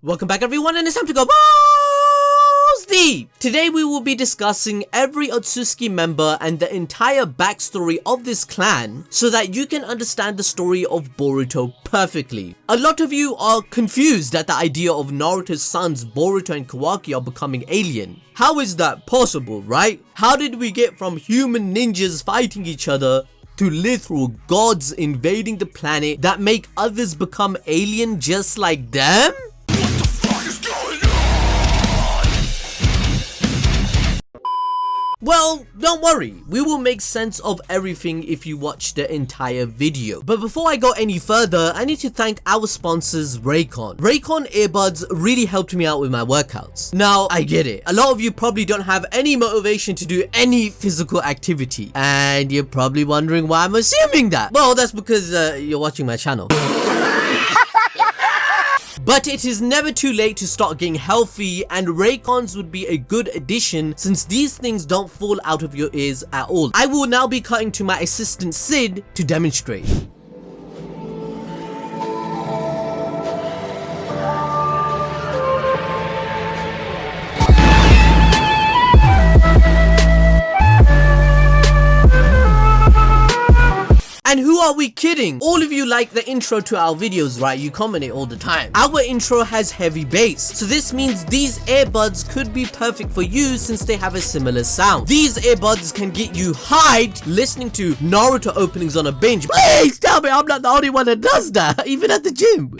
Welcome back everyone, and it's time to go balls deep! Today we will be discussing every Otsutsuki member and the entire backstory of this clan so that you can understand the story of Boruto perfectly. A lot of you are confused at the idea of Naruto's sons Boruto and Kawaki are becoming alien. How is that possible, right? How did we get from human ninjas fighting each other to literal gods invading the planet that make others become alien just like them? Well, don't worry, we will make sense of everything if you watch the entire video. But before I go any further, I need to thank our sponsors Raycon. Raycon earbuds really helped me out with my workouts. Now, I get it. A lot of you probably don't have any motivation to do any physical activity. And you're probably wondering why I'm assuming that. Well, that's because you're watching my channel. But it is never too late to start getting healthy, and Raycons would be a good addition since these things don't fall out of your ears at all. I will now be cutting to my assistant Sid to demonstrate. And who are we kidding? All of you like the intro to our videos, right? You comment it all the time. Our intro has heavy bass, so this means these earbuds could be perfect for you since they have a similar sound. These earbuds can get you hyped listening to Naruto openings on a binge. Please tell me I'm not the only one that does that, even at the gym.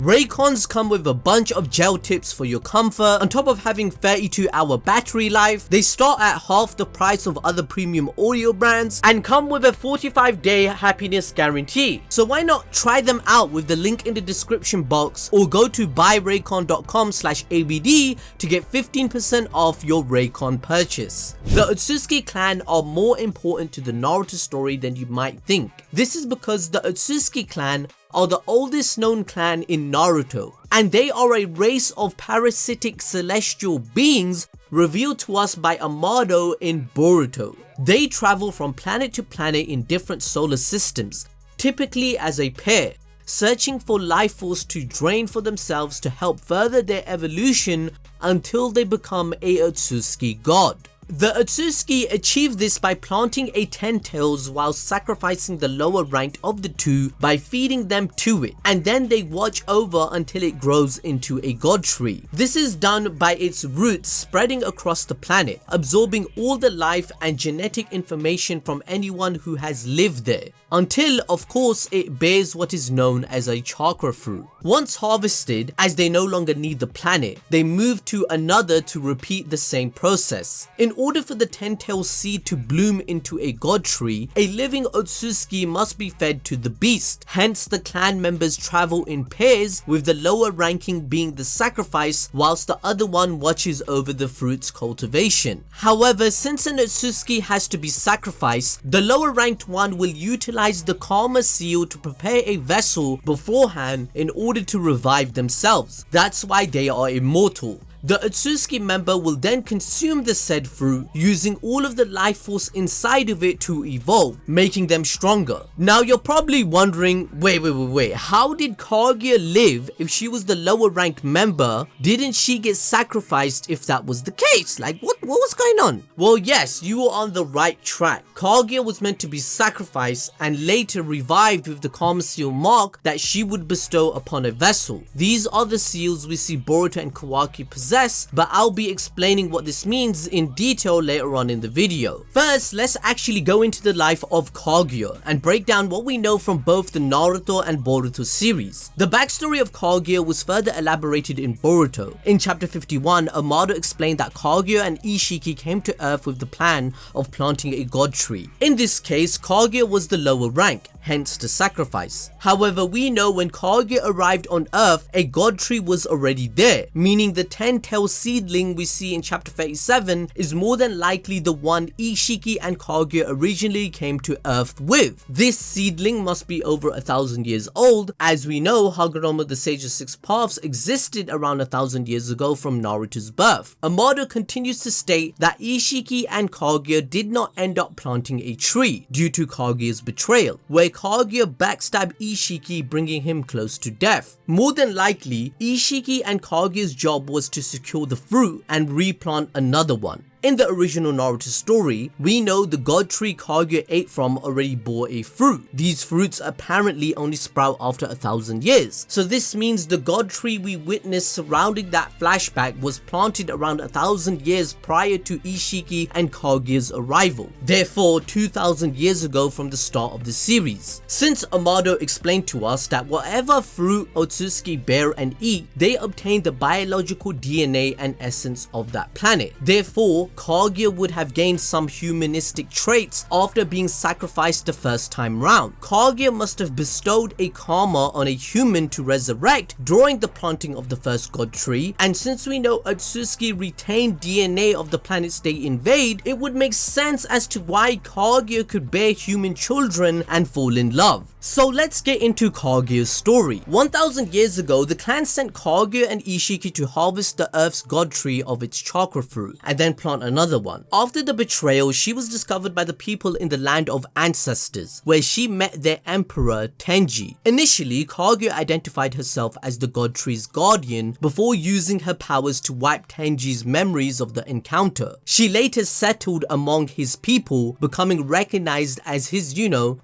Raycons come with a bunch of gel tips for your comfort. On top of having 32-hour battery life, they start at half the price of other premium audio brands and come with a 45-day happiness guarantee. So why not try them out with the link in the description box or go to buyraycon.com/abd to get 15% off your Raycon purchase. The Otsutsuki clan are more important to the Naruto story than you might think. This is because the Otsutsuki clan are the oldest known clan in Naruto, and they are a race of parasitic celestial beings revealed to us by Amado in Boruto. They travel from planet to planet in different solar systems, typically as a pair, searching for life force to drain for themselves to help further their evolution until they become a Otsutsuki god. The Otsutsuki achieve this by planting a 10 tails while sacrificing the lower ranked of the two by feeding them to it, and then they watch over until it grows into a god tree. This is done by its roots spreading across the planet, absorbing all the life and genetic information from anyone who has lived there, until of course it bears what is known as a chakra fruit. Once harvested, as they no longer need the planet, they move to another to repeat the same process. In order for the 10-tailed seed to bloom into a god tree, a living Otsutsuki must be fed to the beast. Hence the clan members travel in pairs, with the lower ranking being the sacrifice whilst the other one watches over the fruit's cultivation. However, since an Otsutsuki has to be sacrificed, the lower ranked one will utilize the karma seal to prepare a vessel beforehand in order to revive themselves. That's why they are immortal. The Otsutsuki member will then consume the said fruit, using all of the life force inside of it to evolve, making them stronger. Now you're probably wondering, wait, how did Kaguya live if she was the lower ranked member? Didn't she get sacrificed if that was the case? Like what was going on? Well, yes, you are on the right track. Kaguya was meant to be sacrificed and later revived with the karma seal mark that she would bestow upon a vessel. These are the seals we see Boruto and Kawaki possess, but I'll be explaining what this means in detail later on in the video. First, let's actually go into the life of Kaguya and break down what we know from both the Naruto and Boruto series. The backstory of Kaguya was further elaborated in Boruto. In chapter 51, Amado explained that Kaguya and Isshiki came to Earth with the plan of planting a god tree. In this case, Kaguya was the lower rank, hence the sacrifice. However, we know when Kaguya arrived on Earth, a god tree was already there, meaning the 10-tailed seedling we see in chapter 37 is more than likely the one Isshiki and Kaguya originally came to Earth with. This seedling must be over 1,000 years old, as we know Hagoroma the Sage of Six Paths existed around 1,000 years ago from Naruto's birth. Amado continues to state that Isshiki and Kaguya did not end up planting a tree due to Kaguya's betrayal, where Kaguya backstabbed Isshiki, bringing him close to death. More than likely, Isshiki and Kaguya's job was to secure the fruit and replant another one. In the original Naruto story, we know the god tree Kaguya ate from already bore a fruit. These fruits apparently only sprout after 1,000 years. So this means the god tree we witnessed surrounding that flashback was planted around 1,000 years prior to Isshiki and Kaguya's arrival. Therefore, 2,000 years ago from the start of the series. Since Amado explained to us that whatever fruit Otsutsuki bear and eat, they obtain the biological DNA and essence of that planet. Therefore, Kaguya would have gained some humanistic traits after being sacrificed the first time round. Kaguya must have bestowed a karma on a human to resurrect during the planting of the first god tree, and since we know Otsutsuki retained DNA of the planets they invade, it would make sense as to why Kaguya could bear human children and fall in love. So let's get into Kaguya's story. 1,000 years ago, the clan sent Kaguya and Isshiki to harvest the Earth's god tree of its chakra fruit, and then plant another one. After the betrayal, she was discovered by the people in the land of ancestors, where she met their emperor Tenji. Initially, Kaguya identified herself as the god tree's guardian before using her powers to wipe Tenji's memories of the encounter. She later settled among his people, becoming recognized as his,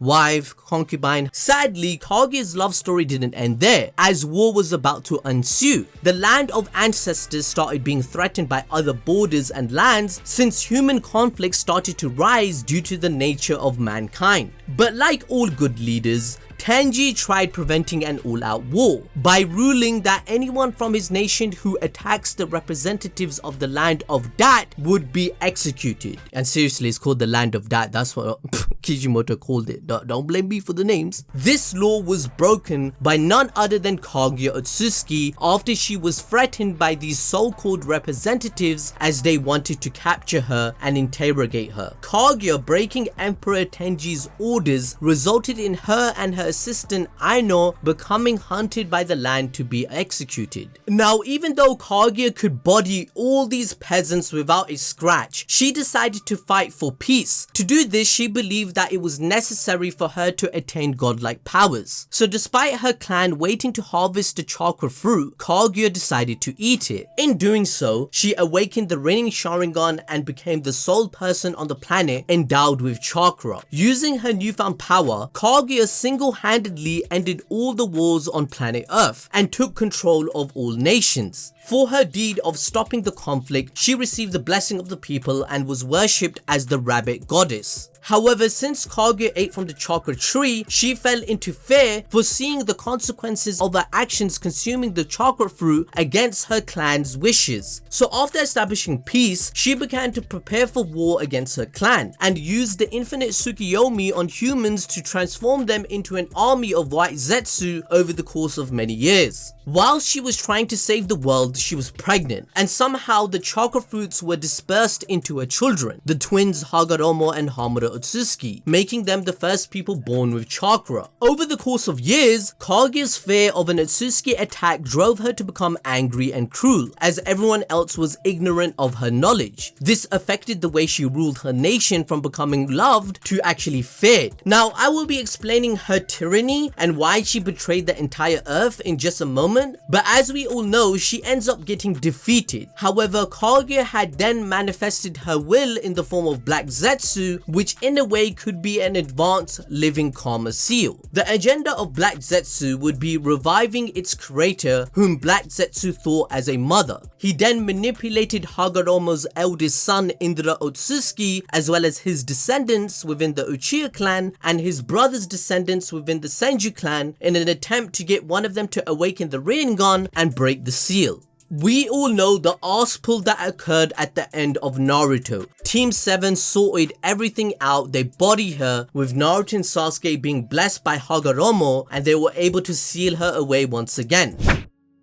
wife, concubine. Sadly, Kaguya's love story didn't end there, as war was about to ensue. The land of ancestors started being threatened by other borders and lands since human conflicts started to rise due to the nature of mankind. But like all good leaders, Tenji tried preventing an all-out war by ruling that anyone from his nation who attacks the representatives of the land of Dat would be executed. And seriously, it's called the land of Dat. That's what Kishimoto called it. Don't blame me for the names. This law was broken by none other than Kaguya Otsutsuki after she was threatened by these so-called representatives as they wanted to capture her and interrogate her. Kaguya breaking Emperor Tenji's orders resulted in her and her assistant Aino becoming hunted by the land to be executed. Now, even though Kaguya could body all these peasants without a scratch, she decided to fight for peace. To do this, she believed that it was necessary for her to attain godlike powers. So despite her clan waiting to harvest the chakra fruit, Kaguya decided to eat it. In doing so, she awakened the reigning Sharingan and became the sole person on the planet endowed with chakra. Using her newfound power, Kaguya single-handedly ended all the wars on planet Earth and took control of all nations. For her deed of stopping the conflict, she received the blessing of the people and was worshipped as the rabbit goddess. However, since Kaguya ate from the chakra tree, she fell into fear, foreseeing the consequences of her actions consuming the chakra fruit against her clan's wishes. So after establishing peace, she began to prepare for war against her clan and used the infinite Tsukuyomi on humans to transform them into an army of white Zetsu over the course of many years. While she was trying to save the world, she was pregnant, and somehow the chakra fruits were dispersed into her children, the twins Hagoroma and Hamura Otsutsuki, making them the first people born with chakra. Over the course of years, Kaguya's fear of an Otsutsuki attack drove her to become angry and cruel, as everyone else was ignorant of her knowledge. This affected the way she ruled her nation from becoming loved to actually feared. Now, I will be explaining her tyranny and why she betrayed the entire earth in just a moment, but as we all know, she ends up getting defeated. However, Kaguya had then manifested her will in the form of Black Zetsu, which in a way could be an advanced living karma seal. The agenda of Black Zetsu would be reviving its creator, whom Black Zetsu thought as a mother. He then manipulated Hagoroma's eldest son Indra Otsutsuki, as well as his descendants within the Uchiha clan and his brother's descendants within the Senju clan, in an attempt to get one of them to awaken the Rinnegan and break the seal. We all know the arse pull that occurred at the end of Naruto. Team 7 sorted everything out, they body her, with Naruto and Sasuke being blessed by Hagoroma, and they were able to seal her away once again.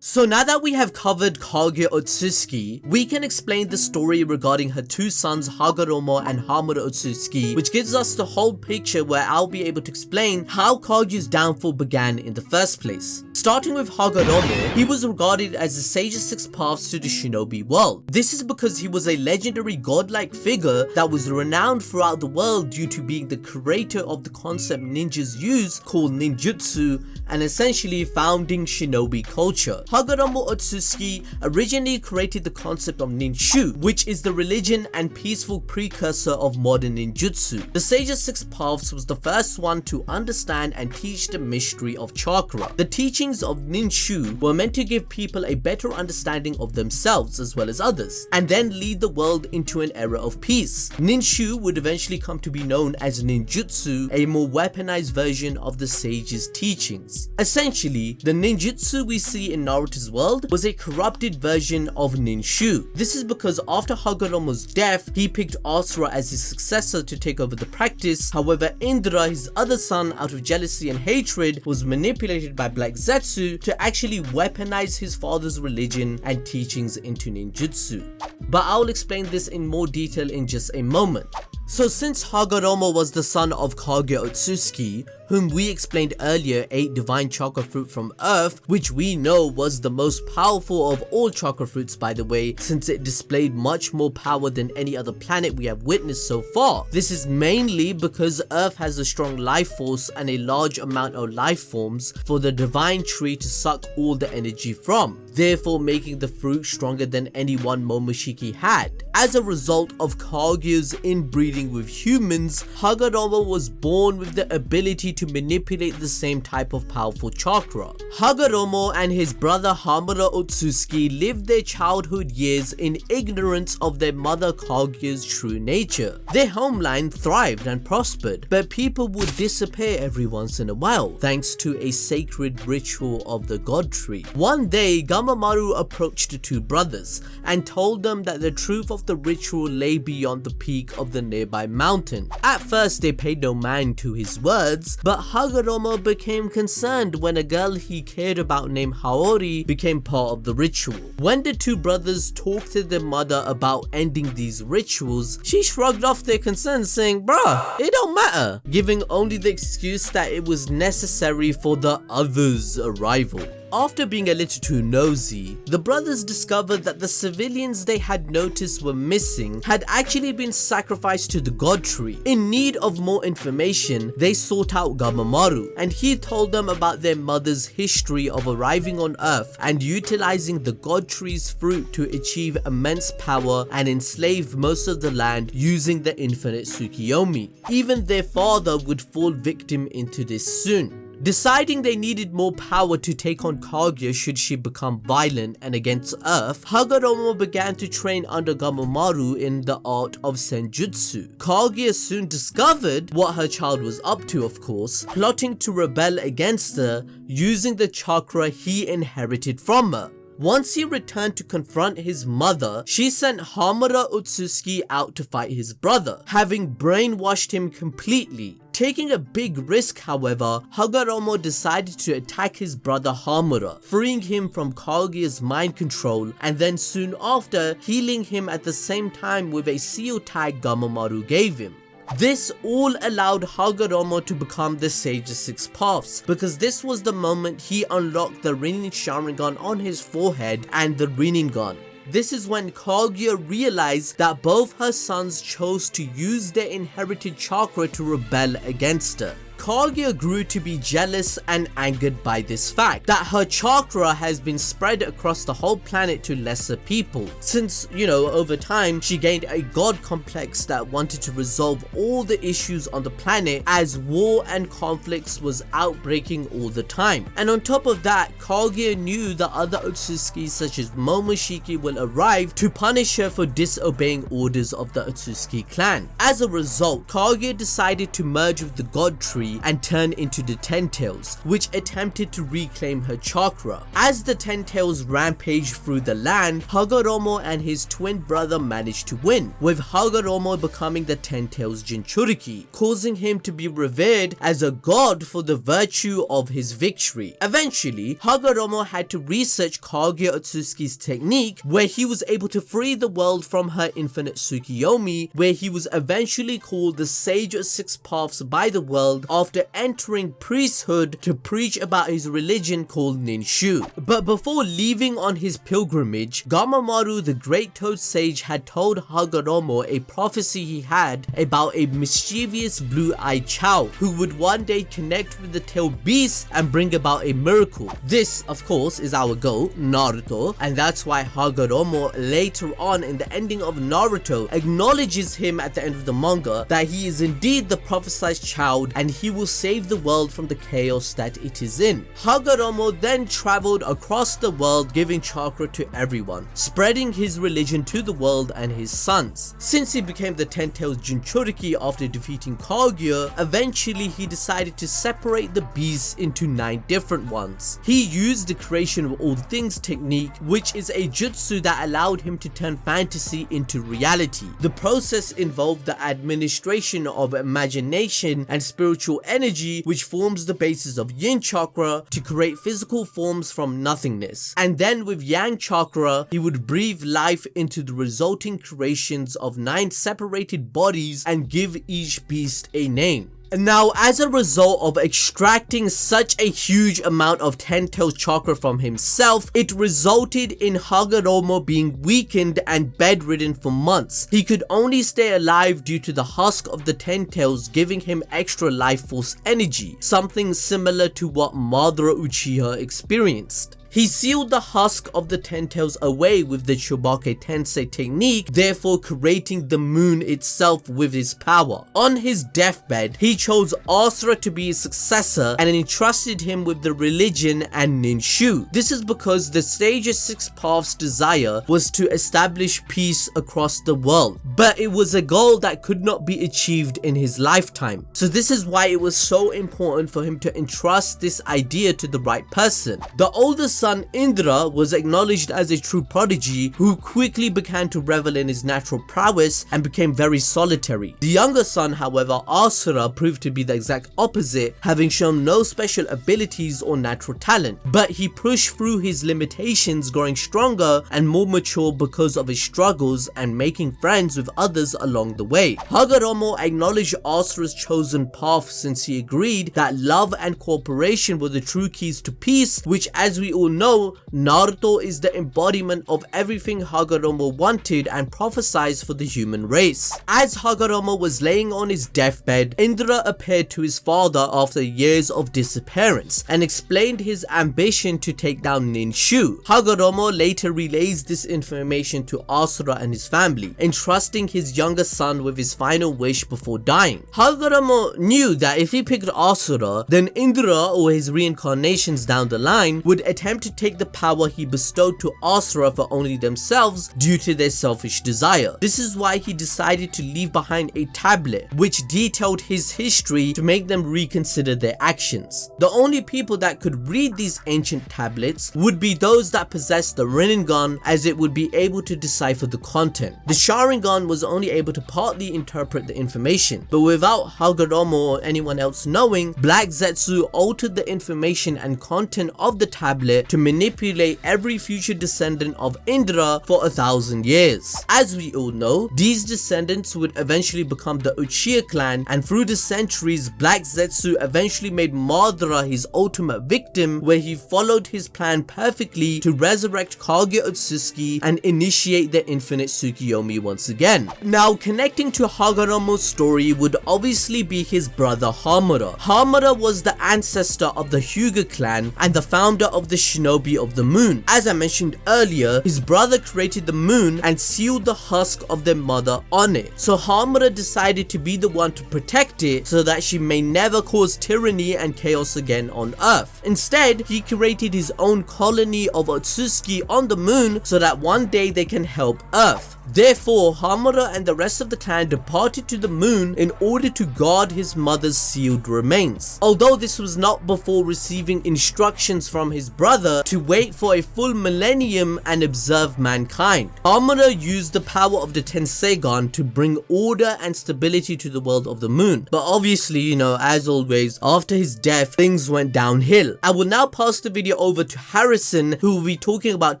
So now that we have covered Kaguya Otsutsuki, we can explain the story regarding her two sons Hagoroma and Hamura Otsutsuki, which gives us the whole picture where I'll be able to explain how Kaguya's downfall began in the first place. Starting with Hagoroma, he was regarded as the sage of six paths to the shinobi world. This is because he was a legendary godlike figure that was renowned throughout the world due to being the creator of the concept ninjas use called ninjutsu, and essentially founding shinobi culture. Hagoroma Otsutsuki originally created the concept of Ninshu, which is the religion and peaceful precursor of modern ninjutsu. The Sage of Six Paths was the first one to understand and teach the mystery of chakra. The teachings of Ninshu were meant to give people a better understanding of themselves as well as others, and then lead the world into an era of peace. Ninshu would eventually come to be known as ninjutsu, a more weaponized version of the sage's teachings. Essentially, the ninjutsu we see in Naruto's world was a corrupted version of Ninshu. This is because after Hagoroma's death, he picked Asura as his successor to take over the practice. However, Indra, his other son, out of jealousy and hatred, was manipulated by Black Zetsu to actually weaponize his father's religion and teachings into ninjutsu. But I'll explain this in more detail in just a moment. So since Hagoroma was the son of Kaguya Otsutsuki, whom we explained earlier ate divine chakra fruit from Earth, which we know was the most powerful of all chakra fruits by the way, since it displayed much more power than any other planet we have witnessed so far. This is mainly because Earth has a strong life force and a large amount of life forms for the divine tree to suck all the energy from, therefore making the fruit stronger than any one Momoshiki had. As a result of Kaguya's inbreeding with humans, Hagoroma was born with the ability to manipulate the same type of powerful chakra. Hagoroma and his brother Hamura Otsutsuki lived their childhood years in ignorance of their mother Kaguya's true nature. Their homeland thrived and prospered, but people would disappear every once in a while, thanks to a sacred ritual of the god tree. One day, Gamamaru approached the two brothers and told them that the truth of the ritual lay beyond the peak of the nearby mountain. At first, they paid no mind to his words, but Hagoroma became concerned when a girl he cared about named Haori became part of the ritual. When the two brothers talked to their mother about ending these rituals, she shrugged off their concerns saying, "Bruh, it don't matter," giving only the excuse that it was necessary for the others' arrival. After being a little too nosy, the brothers discovered that the civilians they had noticed were missing had actually been sacrificed to the god tree. In need of more information, they sought out Gamamaru, and he told them about their mother's history of arriving on Earth and utilizing the god tree's fruit to achieve immense power and enslave most of the land using the infinite Tsukuyomi. Even their father would fall victim into this soon. Deciding they needed more power to take on Kaguya should she become violent and against Earth, Hagoroma began to train under Gamamaru in the art of senjutsu. Kaguya soon discovered what her child was up to, of course, plotting to rebel against her using the chakra he inherited from her. Once he returned to confront his mother, she sent Hamura Otsutsuki out to fight his brother, having brainwashed him completely. Taking a big risk, however, Hagoroma decided to attack his brother Hamura, freeing him from Kaguya's mind control, and then soon after healing him at the same time with a seal tag Gamamaru gave him. This all allowed Hagoroma to become the Sage of Six Paths, because this was the moment he unlocked the Rinnin Sharingan on his forehead and the Rinnegan. This is when Kaguya realized that both her sons chose to use their inherited chakra to rebel against her. Kaguya grew to be jealous and angered by this fact, that her chakra has been spread across the whole planet to lesser people. Since, over time, she gained a god complex that wanted to resolve all the issues on the planet as war and conflicts was outbreaking all the time. And on top of that, Kaguya knew that other Otsutsuki such as Momoshiki will arrive to punish her for disobeying orders of the Ōtsutsuki clan. As a result, Kaguya decided to merge with the god tree shinobi and turn into the Ten Tails, which attempted to reclaim her chakra. As the Ten Tails rampaged through the land, Hagoroma and his twin brother managed to win, with Hagoroma becoming the Ten Tails Jinchuriki, causing him to be revered as a god for the virtue of his victory. Eventually, Hagoroma had to research Kaguya Otsutsuki's technique, where he was able to free the world from her infinite Tsukuyomi, where he was eventually called the Sage of Six Paths by the world after entering priesthood to preach about his religion called Ninshu. But before leaving on his pilgrimage, Gamamaru the Great Toad Sage had told Hagoroma a prophecy he had about a mischievous blue-eyed Chow who would one day connect with the tailed beast and bring about a miracle. This, of course, is our goal, Naruto, and that's why Hagoroma later on in the ending of Naruto acknowledges him at the end of the manga that he is indeed the prophesied child and he will save the world from the chaos that it is in. Hagoroma then traveled across the world giving chakra to everyone, spreading his religion to the world and his sons. Since he became the Ten Tails Jinchuriki after defeating Kaguya, eventually he decided to separate the beasts into 9 different ones. He used the creation of all things technique, which is a jutsu that allowed him to turn fantasy into reality. The process involved the administration of imagination and spiritual energy, which forms the basis of yin chakra to create physical forms from nothingness. And then with yang chakra, he would breathe life into the resulting creations of 9 separated bodies and give each beast a name. Now, as a result of extracting such a huge amount of Ten Tails chakra from himself, it resulted in Hagoroma being weakened and bedridden for months. He could only stay alive due to the husk of the Ten Tails giving him extra life force energy, something similar to what Madara Uchiha experienced. He sealed the husk of the Ten Tails away with the Shobake Tensei technique, therefore creating the moon itself with his power. On his deathbed, he chose Asura to be his successor and entrusted him with the religion and Ninshu. This is because the Sage of Six Paths' desire was to establish peace across the world, but it was a goal that could not be achieved in his lifetime. So this is why it was so important for him to entrust this idea to the right person. The oldest son Indra was acknowledged as a true prodigy who quickly began to revel in his natural prowess and became very solitary. The younger son, however, Asura, proved to be the exact opposite, having shown no special abilities or natural talent, but he pushed through his limitations, growing stronger and more mature because of his struggles and making friends with others along the way. Hagoroma acknowledged Asura's chosen path since he agreed that love and cooperation were the true keys to peace, which, as we all know, Naruto is the embodiment of everything Hagoroma wanted and prophesied for the human race. As Hagoroma was laying on his deathbed, Indra appeared to his father after years of disappearance and explained his ambition to take down Ninshu. Hagoroma later relays this information to Asura and his family, entrusting his younger son with his final wish before dying. Hagorama knew that if he picked Asura, then Indra or his reincarnations down the line would attempt to take the power he bestowed to Asura for only themselves due to their selfish desire. This is why he decided to leave behind a tablet which detailed his history to make them reconsider their actions. The only people that could read these ancient tablets would be those that possessed the Rinnegan, as it would be able to decipher the content. The Sharingan was only able to partly interpret the information, but without Hagoroma or anyone else knowing, Black Zetsu altered the information and content of the tablet to manipulate every future descendant of Indra for 1,000 years. As we all know, these descendants would eventually become the Uchiha clan, and through the centuries, Black Zetsu eventually made Madara his ultimate victim, where he followed his plan perfectly to resurrect Kaguya Otsutsuki and initiate the infinite Tsukuyomi once again. Now, connecting to Hagoroma's story would obviously be his brother Hamura. Hamura was the ancestor of the Hyuga clan and the founder of the shinobi of the moon. As I mentioned earlier, his brother created the moon and sealed the husk of their mother on it. So Hamura decided to be the one to protect it so that she may never cause tyranny and chaos again on Earth. Instead, he created his own colony of Otsutsuki on the moon so that one day they can help Earth. Therefore, Hamura and the rest of the clan departed to the moon in order to guard his mother's sealed remains. Although this was not before receiving instructions from his brother to wait for a full millennium and observe mankind. Hamura used the power of the Tenseigan to bring order and stability to the world of the moon. But obviously, you know, as always, after his death, things went downhill. I will now pass the video over to Harrison, who will be talking about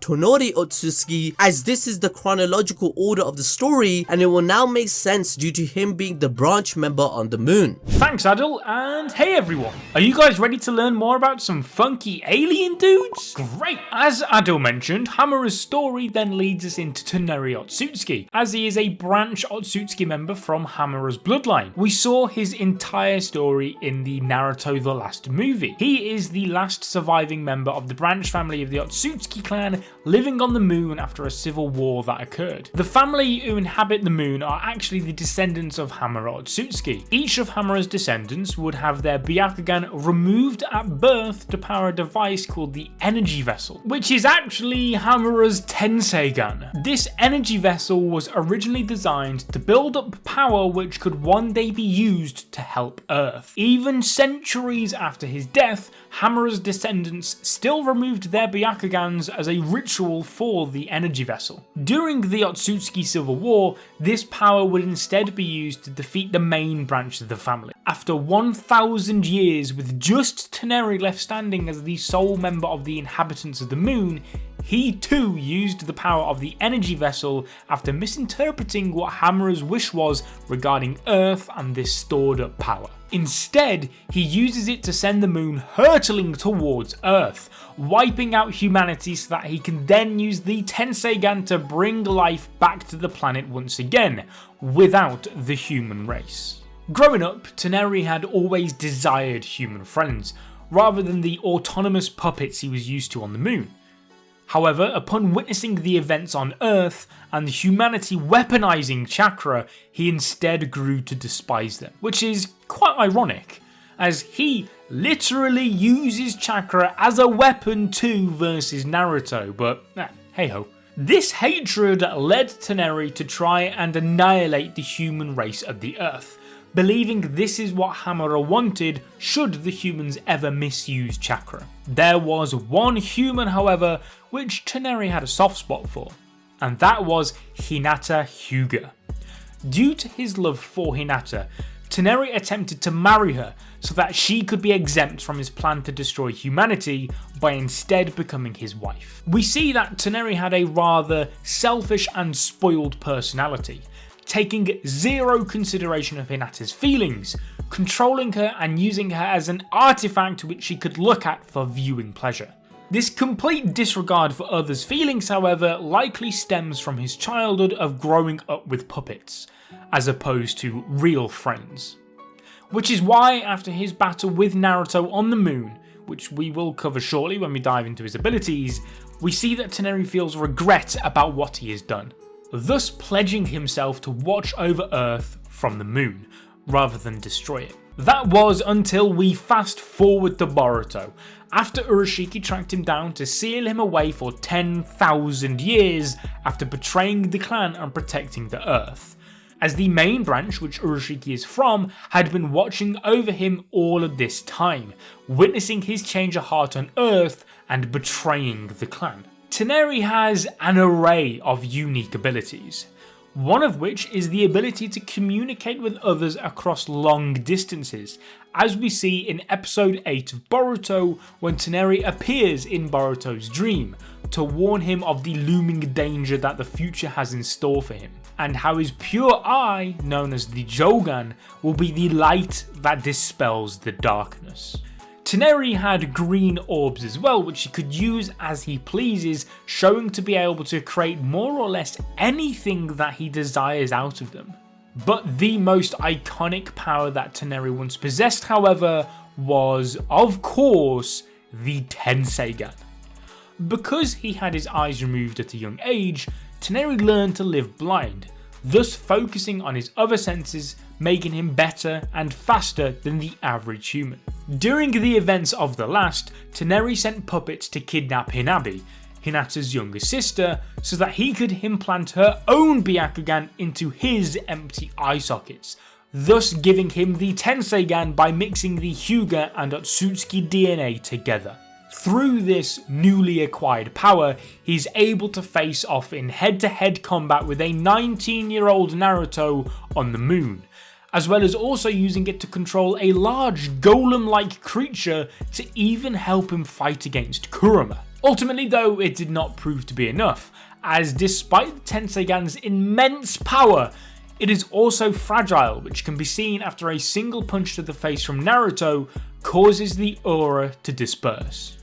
Toneri Otsutsuki, as this is the chronological order of the story and it will now make sense due to him being the branch member on the moon. Thanks Adil, and hey everyone, are you guys ready to learn more about some funky alien dudes? Great! As Adil mentioned, Hamura's story then leads us into Toneri Otsutsuki, as he is a branch Otsutsuki member from Hamura's bloodline. We saw his entire story in the Naruto The Last movie. He is the last surviving member of the branch family of the Otsutsuki clan, living on the moon after a civil war that occurred. The family who inhabit the moon are actually the descendants of Hamura Otsutsuki. Each of Hamura's descendants would have their Byakugan removed at birth to power a device called the energy vessel, which is actually Hamura's Tenseigan. This energy vessel was originally designed to build up power which could one day be used to help Earth. Even centuries after his death, Hamura's descendants still removed their Byakugans as a ritual for the energy vessel. During the Otsutsuki Civil War, this power would instead be used to defeat the main branch of the family. After 1,000 years with just Toneri left standing as the sole member of the inhabitants of the moon, he too used the power of the energy vessel after misinterpreting what Hamura's wish was regarding Earth and this stored up power. Instead, he uses it to send the moon hurtling towards Earth, wiping out humanity so that he can then use the Tenseigan to bring life back to the planet once again, without the human race. Growing up, Toneri had always desired human friends, rather than the autonomous puppets he was used to on the moon. However, upon witnessing the events on Earth and humanity weaponizing Chakra, he instead grew to despise them, which is quite ironic, as he literally uses Chakra as a weapon too versus Naruto, but hey ho. This hatred led Toneri to try and annihilate the human race of the Earth, believing this is what Hamura wanted should the humans ever misuse Chakra. There was one human, however, which Toneri had a soft spot for, and that was Hinata Hyuga. Due to his love for Hinata, Toneri attempted to marry her so that she could be exempt from his plan to destroy humanity by instead becoming his wife. We see that Toneri had a rather selfish and spoiled personality, taking zero consideration of Hinata's feelings, controlling her and using her as an artifact which she could look at for viewing pleasure. This complete disregard for others' feelings, however, likely stems from his childhood of growing up with puppets, as opposed to real friends. Which is why, after his battle with Naruto on the moon, which we will cover shortly when we dive into his abilities, we see that Toneri feels regret about what he has done, thus pledging himself to watch over Earth from the moon, rather than destroy it. That was until we fast forward to Boruto, after Urashiki tracked him down to seal him away for 10,000 years after betraying the clan and protecting the Earth, as the main branch, which Urashiki is from, had been watching over him all of this time, witnessing his change of heart on Earth and betraying the clan. Toneri has an array of unique abilities, one of which is the ability to communicate with others across long distances, as we see in episode 8 of Boruto when Toneri appears in Boruto's dream to warn him of the looming danger that the future has in store for him, and how his pure eye, known as the Jogan, will be the light that dispels the darkness. Toneri had green orbs as well, which he could use as he pleases, showing to be able to create more or less anything that he desires out of them. But the most iconic power that Toneri once possessed, however, was, of course, the Tenseigan. Because he had his eyes removed at a young age, Toneri learned to live blind, thus focusing on his other senses, making him better and faster than the average human. During the events of the last, Toneri sent puppets to kidnap Hinabi, Hinata's younger sister, so that he could implant her own Byakugan into his empty eye sockets, thus giving him the Tenseigan by mixing the Hyuga and Otsutsuki DNA together. Through this newly acquired power, he's able to face off in head-to-head combat with a 19-year-old Naruto on the moon, as well as also using it to control a large golem-like creature to even help him fight against Kurama. Ultimately though, it did not prove to be enough, as despite the Tenseigan's immense power, it is also fragile, which can be seen after a single punch to the face from Naruto causes the aura to disperse.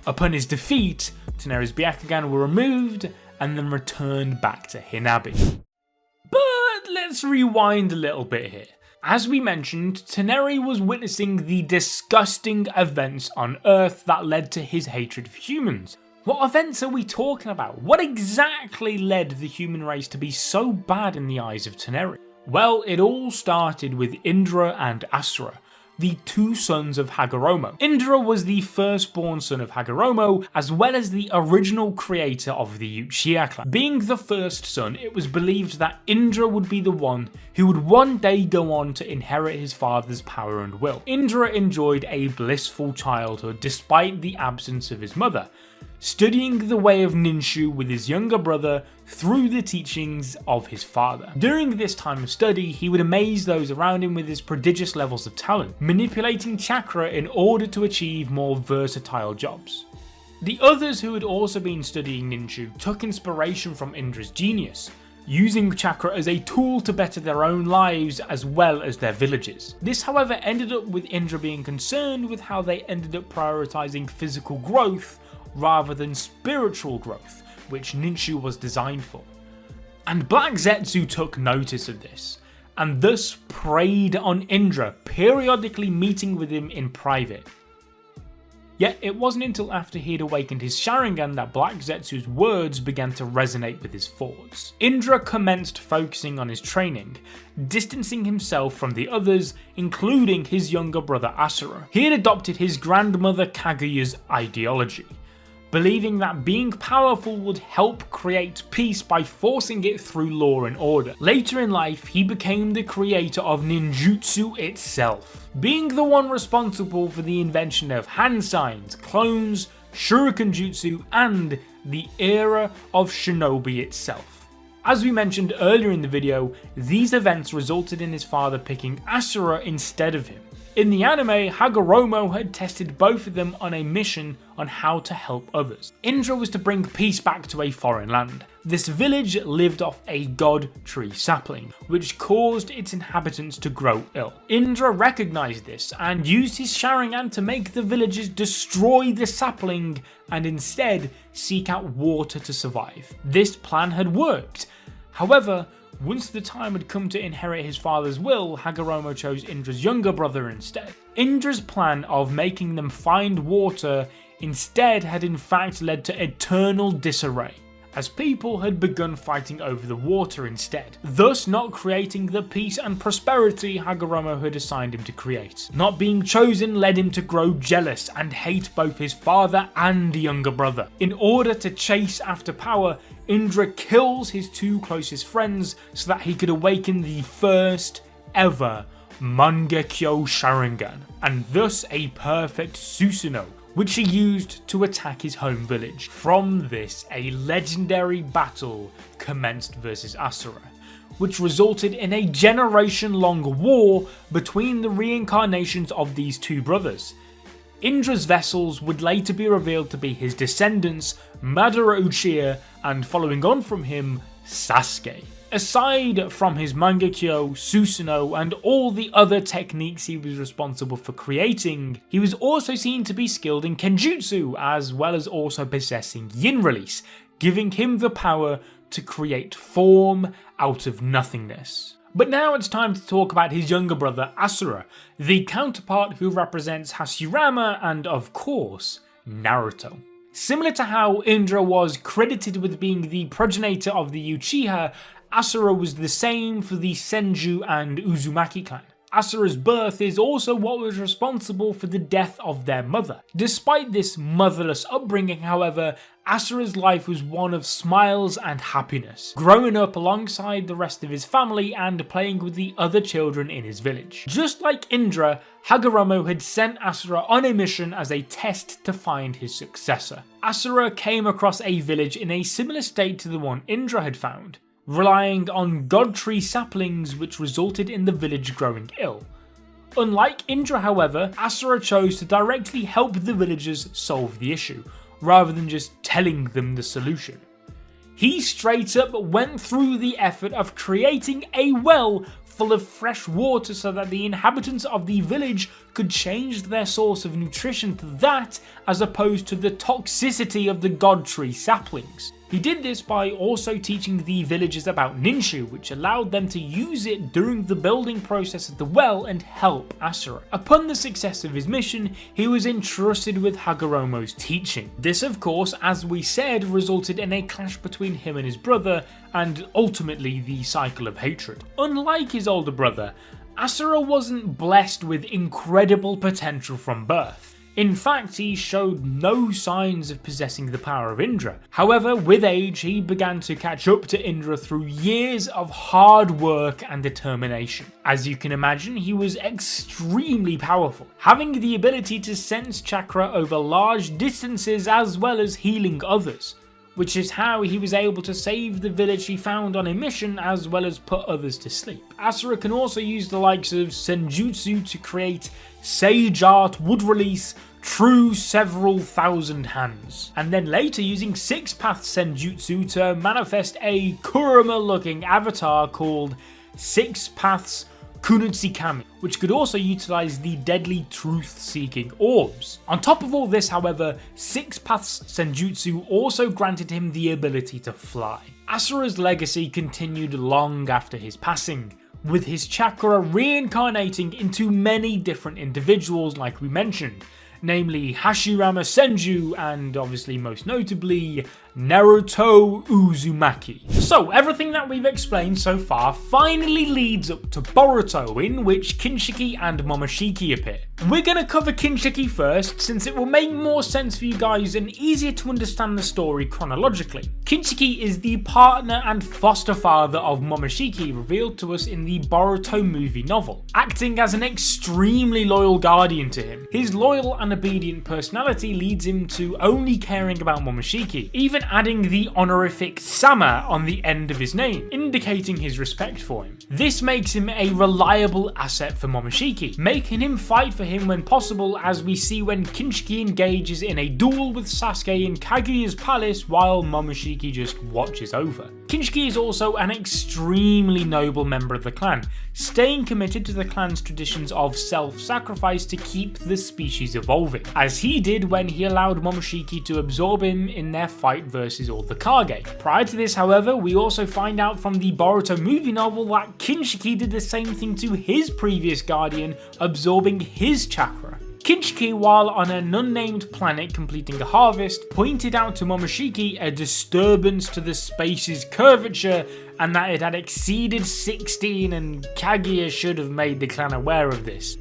Upon his defeat, Toneri's Byakugan were removed and then returned back to Hinabi. But let's rewind a little bit here. As we mentioned, Toneri was witnessing the disgusting events on Earth that led to his hatred of humans. What events are we talking about? What exactly led the human race to be so bad in the eyes of Toneri? Well, it all started with Indra and Asura, the two sons of Hagoroma. Indra was the firstborn son of Hagoroma, as well as the original creator of the Uchiha clan. Being the first son, it was believed that Indra would be the one who would one day go on to inherit his father's power and will. Indra enjoyed a blissful childhood despite the absence of his mother, studying the way of Ninshu with his younger brother through the teachings of his father. During this time of study, he would amaze those around him with his prodigious levels of talent, manipulating chakra in order to achieve more versatile jobs. The others who had also been studying Ninshu took inspiration from Indra's genius, using chakra as a tool to better their own lives as well as their villages. This however ended up with Indra being concerned with how they ended up prioritizing physical growth rather than spiritual growth, which Ninshu was designed for. And Black Zetsu took notice of this, and thus preyed on Indra, periodically meeting with him in private. Yet it wasn't until after he had awakened his Sharingan that Black Zetsu's words began to resonate with his thoughts. Indra commenced focusing on his training, distancing himself from the others, including his younger brother Asura. He had adopted his grandmother Kaguya's ideology, believing that being powerful would help create peace by forcing it through law and order. Later in life, he became the creator of ninjutsu itself, being the one responsible for the invention of hand signs, clones, shuriken jutsu, and the era of shinobi itself. As we mentioned earlier in the video, these events resulted in his father picking Asura instead of him. In the anime, Hagoroma had tested both of them on a mission on how to help others. Indra was to bring peace back to a foreign land. This village lived off a god tree sapling, which caused its inhabitants to grow ill. Indra recognised this and used his Sharingan to make the villagers destroy the sapling and instead seek out water to survive. This plan had worked. However, once the time had come to inherit his father's will, Hagoroma chose Indra's younger brother instead. Indra's plan of making them find water instead had in fact led to eternal disarray, as people had begun fighting over the water instead, thus not creating the peace and prosperity Hagoroma had assigned him to create. Not being chosen led him to grow jealous and hate both his father and younger brother. In order to chase after power, Indra kills his two closest friends so that he could awaken the first ever Mangekyo Sharingan, and thus a perfect Susanoo, which he used to attack his home village. From this, a legendary battle commenced versus Asura, which resulted in a generation-long war between the reincarnations of these two brothers. Indra's vessels would later be revealed to be his descendants, Madara Uchiha, and following on from him, Sasuke. Aside from his Mangekyo, Susanoo, and all the other techniques he was responsible for creating, he was also seen to be skilled in Kenjutsu, as well as also possessing Yin Release, giving him the power to create form out of nothingness. But now it's time to talk about his younger brother Asura, the counterpart who represents Hashirama and, of course, Naruto. Similar to how Indra was credited with being the progenitor of the Uchiha, Asura was the same for the Senju and Uzumaki clan. Asura's birth is also what was responsible for the death of their mother. Despite this motherless upbringing, however, Asura's life was one of smiles and happiness, growing up alongside the rest of his family and playing with the other children in his village. Just like Indra, Hagoroma had sent Asura on a mission as a test to find his successor. Asura came across a village in a similar state to the one Indra had found, relying on god tree saplings, which resulted in the village growing ill. Unlike Indra, however, Asura chose to directly help the villagers solve the issue, rather than just telling them the solution. He straight up went through the effort of creating a well full of fresh water so that the inhabitants of the village could change their source of nutrition to that, as opposed to the toxicity of the god tree saplings. He did this by also teaching the villagers about Ninshu, which allowed them to use it during the building process of the well and help Asura. Upon the success of his mission, he was entrusted with Hagoromo's teaching. This, of course, as we said, resulted in a clash between him and his brother, and ultimately the cycle of hatred. Unlike his older brother, Asura wasn't blessed with incredible potential from birth. In fact, he showed no signs of possessing the power of Indra. However, with age, he began to catch up to Indra through years of hard work and determination. As you can imagine, he was extremely powerful, having the ability to sense chakra over large distances as well as healing others, which is how he was able to save the village he found on a mission as well as put others to sleep. Asura can also use the likes of senjutsu to create sage art would release true several thousand hands, and then later using 6 path senjutsu to manifest a Kurama looking avatar called 6 paths Kunutsikami, which could also utilize the deadly truth-seeking orbs. On top of all this, however, 6 paths senjutsu also granted him the ability to fly. Asura's legacy continued long after his passing, with his chakra reincarnating into many different individuals like we mentioned, namely Hashirama Senju and obviously most notably Naruto Uzumaki. So everything that we've explained so far finally leads up to Boruto, in which Kinshiki and Momoshiki appear. We're going to cover Kinshiki first, since it will make more sense for you guys and easier to understand the story chronologically. Kinshiki is the partner and foster father of Momoshiki, revealed to us in the Boruto movie novel, acting as an extremely loyal guardian to him. His loyal and obedient personality leads him to only caring about Momoshiki, even adding the honorific Sama on the end of his name, indicating his respect for him. This makes him a reliable asset for Momoshiki, making him fight for him when possible, as we see when Kinshiki engages in a duel with Sasuke in Kaguya's palace while Momoshiki just watches over. Kinshiki is also an extremely noble member of the clan, staying committed to the clan's traditions of self-sacrifice to keep the species evolving, as he did when he allowed Momoshiki to absorb him in their fight versus all the Kage. Prior to this, however, we also find out from the Boruto movie novel that Kinshiki did the same thing to his previous guardian, absorbing his chakra. Kinshiki, while on an unnamed planet completing a harvest, pointed out to Momoshiki a disturbance to the space's curvature and that it had exceeded 16, and Kaguya should have made the clan aware of this.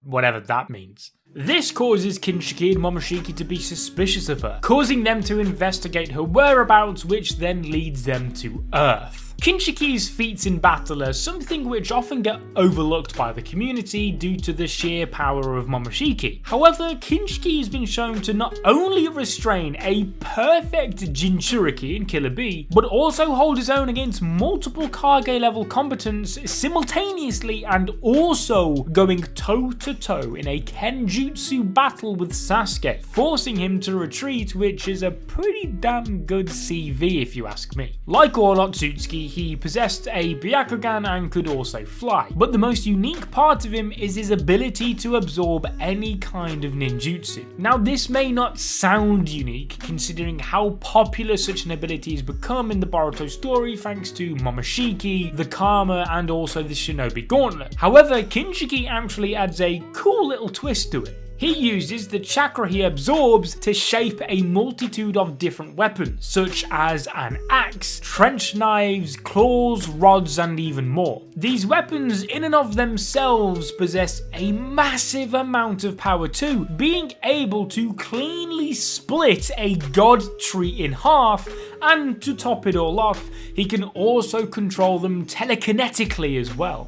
Whatever that means. This causes Kinshiki and Momoshiki to be suspicious of her, causing them to investigate her whereabouts, which then leads them to Earth. Kinshiki's feats in battle are something which often get overlooked by the community due to the sheer power of Momoshiki. However, Kinshiki has been shown to not only restrain a perfect Jinchuriki in Killer Bee, but also hold his own against multiple Kage level combatants simultaneously, and also going toe to toe in a Kenjutsu battle with Sasuke, forcing him to retreat, which is a pretty damn good CV if you ask me. Like all Otsutsuki, he possessed a Byakugan and could also fly, but the most unique part of him is his ability to absorb any kind of ninjutsu. Now, this may not sound unique considering how popular such an ability has become in the Boruto story thanks to Momoshiki, the Karma, and also the Shinobi Gauntlet. However, Kinshiki actually adds a cool little twist to it. He uses the chakra he absorbs to shape a multitude of different weapons, such as an axe, trench knives, claws, rods, and even more. These weapons in and of themselves possess a massive amount of power too, being able to cleanly split a god tree in half, and to top it all off, he can also control them telekinetically as well.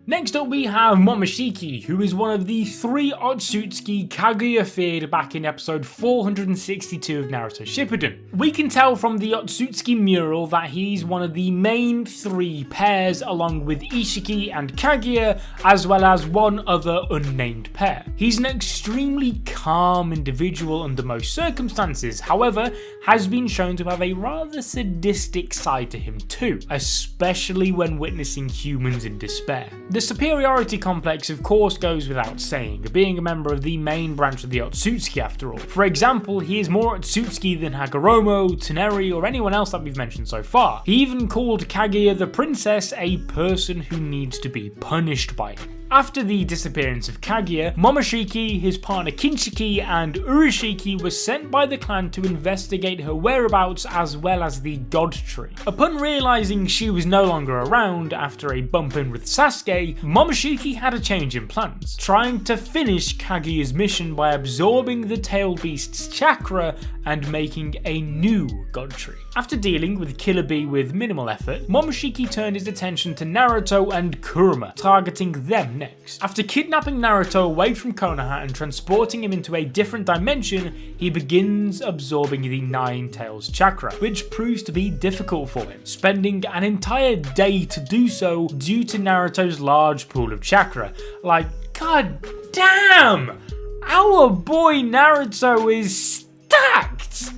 Next up we have Momoshiki, who is one of the 3 Otsutsuki Kaguya feared back in episode 462 of Naruto Shippuden. We can tell from the Otsutsuki mural that he's one of the main 3 pairs, along with Isshiki and Kaguya, as well as one other unnamed pair. He's an extremely calm individual under most circumstances, however, has been shown to have a rather sadistic side to him too, especially when witnessing humans in despair. The superiority complex of course goes without saying, being a member of the main branch of the Otsutsuki after all. For example, he is more Otsutsuki than Hagoroma, Toneri, or anyone else that we've mentioned so far. He even called Kaguya the princess a person who needs to be punished by him. After the disappearance of Kaguya, Momoshiki, his partner Kinshiki, and Urashiki were sent by the clan to investigate her whereabouts as well as the god tree. Upon realizing she was no longer around after a bump-in with Sasuke, Momoshiki had a change in plans, trying to finish Kaguya's mission by absorbing the tailed beast's chakra and making a new god tree. After dealing with Killer Bee with minimal effort, Momoshiki turned his attention to Naruto and Kurama, targeting them next. After kidnapping Naruto away from Konoha and transporting him into a different dimension, he begins absorbing the Nine Tails chakra, which proves to be difficult for him, spending an entire day to do so due to Naruto's large pool of chakra. Like, god damn! Our boy Naruto is stacked!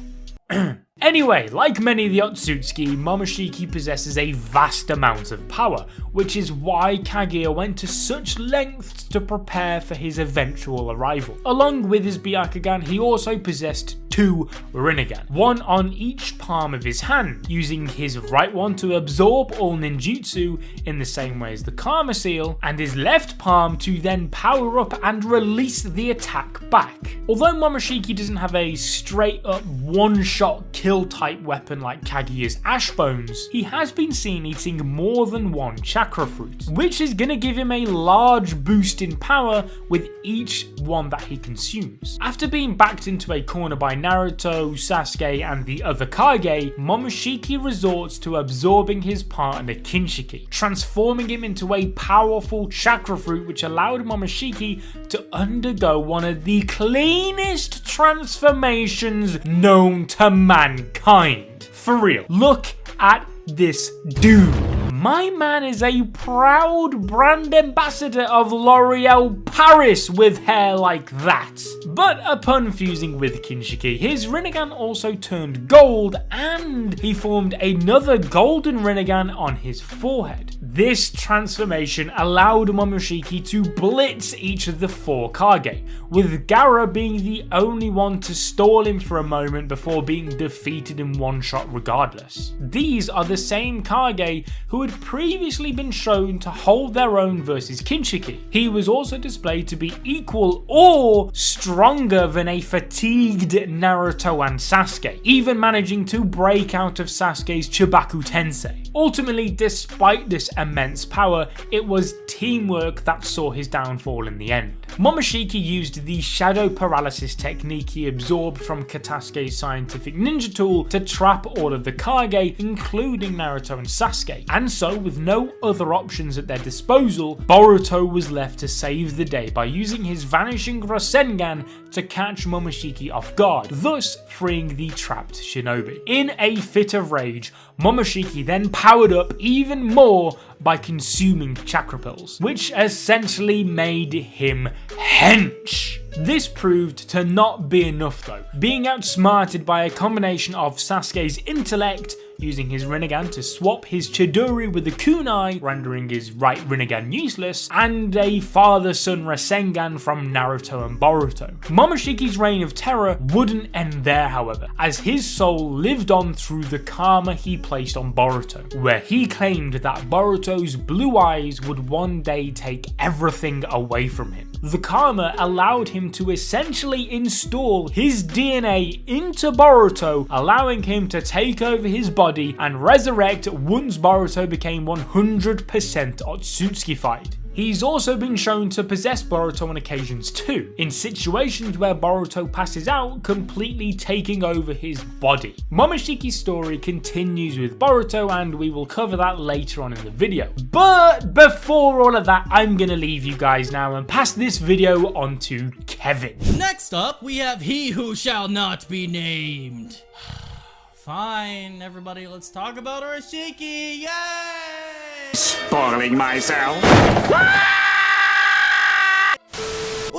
Anyway, like many of the Otsutsuki, Momoshiki possesses a vast amount of power, which is why Kaguya went to such lengths to prepare for his eventual arrival. Along with his Byakugan, he also possessed 2 Rinnegan, one on each palm of his hand, using his right one to absorb all ninjutsu in the same way as the Karma Seal, and his left palm to then power up and release the attack back. Although Momoshiki doesn't have a straight up one-shot kill type weapon like Kaguya's Ash Bones, he has been seen eating more than one chakra fruit, which is gonna give him a large boost in power with each one that he consumes. After being backed into a corner by Naruto, Sasuke, and the other Kage, Momoshiki resorts to absorbing his partner Kinshiki, transforming him into a powerful chakra fruit, which allowed Momoshiki to undergo one of the cleanest transformations known to mankind. For real, look at this dude. My man is a proud brand ambassador of L'Oreal Paris with hair like that. But upon fusing with Kinshiki, his Rinnegan also turned gold and he formed another golden Rinnegan on his forehead. This transformation allowed Momoshiki to blitz each of the 4 Kage, with Gaara being the only one to stall him for a moment before being defeated in one shot regardless. These are the same Kage who had previously been shown to hold their own versus Kinshiki. He was also displayed to be equal or stronger than a fatigued Naruto and Sasuke, even managing to break out of Sasuke's Chibaku Tensei. Ultimately, despite this immense power, it was teamwork that saw his downfall in the end. Momoshiki used the shadow paralysis technique he absorbed from Katasuke's scientific ninja tool to trap all of the Kage, including Naruto and Sasuke. And so, with no other options at their disposal, Boruto was left to save the day by using his vanishing Rasengan to catch Momoshiki off guard, thus freeing the trapped shinobi. In a fit of rage, Momoshiki then powered up even more by consuming chakra pills, which essentially made him hench. This proved to not be enough though, being outsmarted by a combination of Sasuke's intellect, using his Rinnegan to swap his Chidori with the Kunai, rendering his right Rinnegan useless, and a father-son Rasengan from Naruto and Boruto. Momoshiki's reign of terror wouldn't end there however, as his soul lived on through the karma he placed on Boruto, where he claimed that Boruto's blue eyes would one day take everything away from him. The karma allowed him to essentially install his DNA into Boruto, allowing him to take over his body and resurrect once Boruto became 100% Otsutsuki-fied. He's also been shown to possess Boruto on occasions too, in situations where Boruto passes out, completely taking over his body. Momoshiki's story continues with Boruto, and we will cover that later on in the video. But before all of that, I'm gonna leave you guys now and pass this video on to Kevin. Next up, we have He Who Shall Not Be Named. Fine, everybody, let's talk about Urashiki. Yay! Spoiling myself.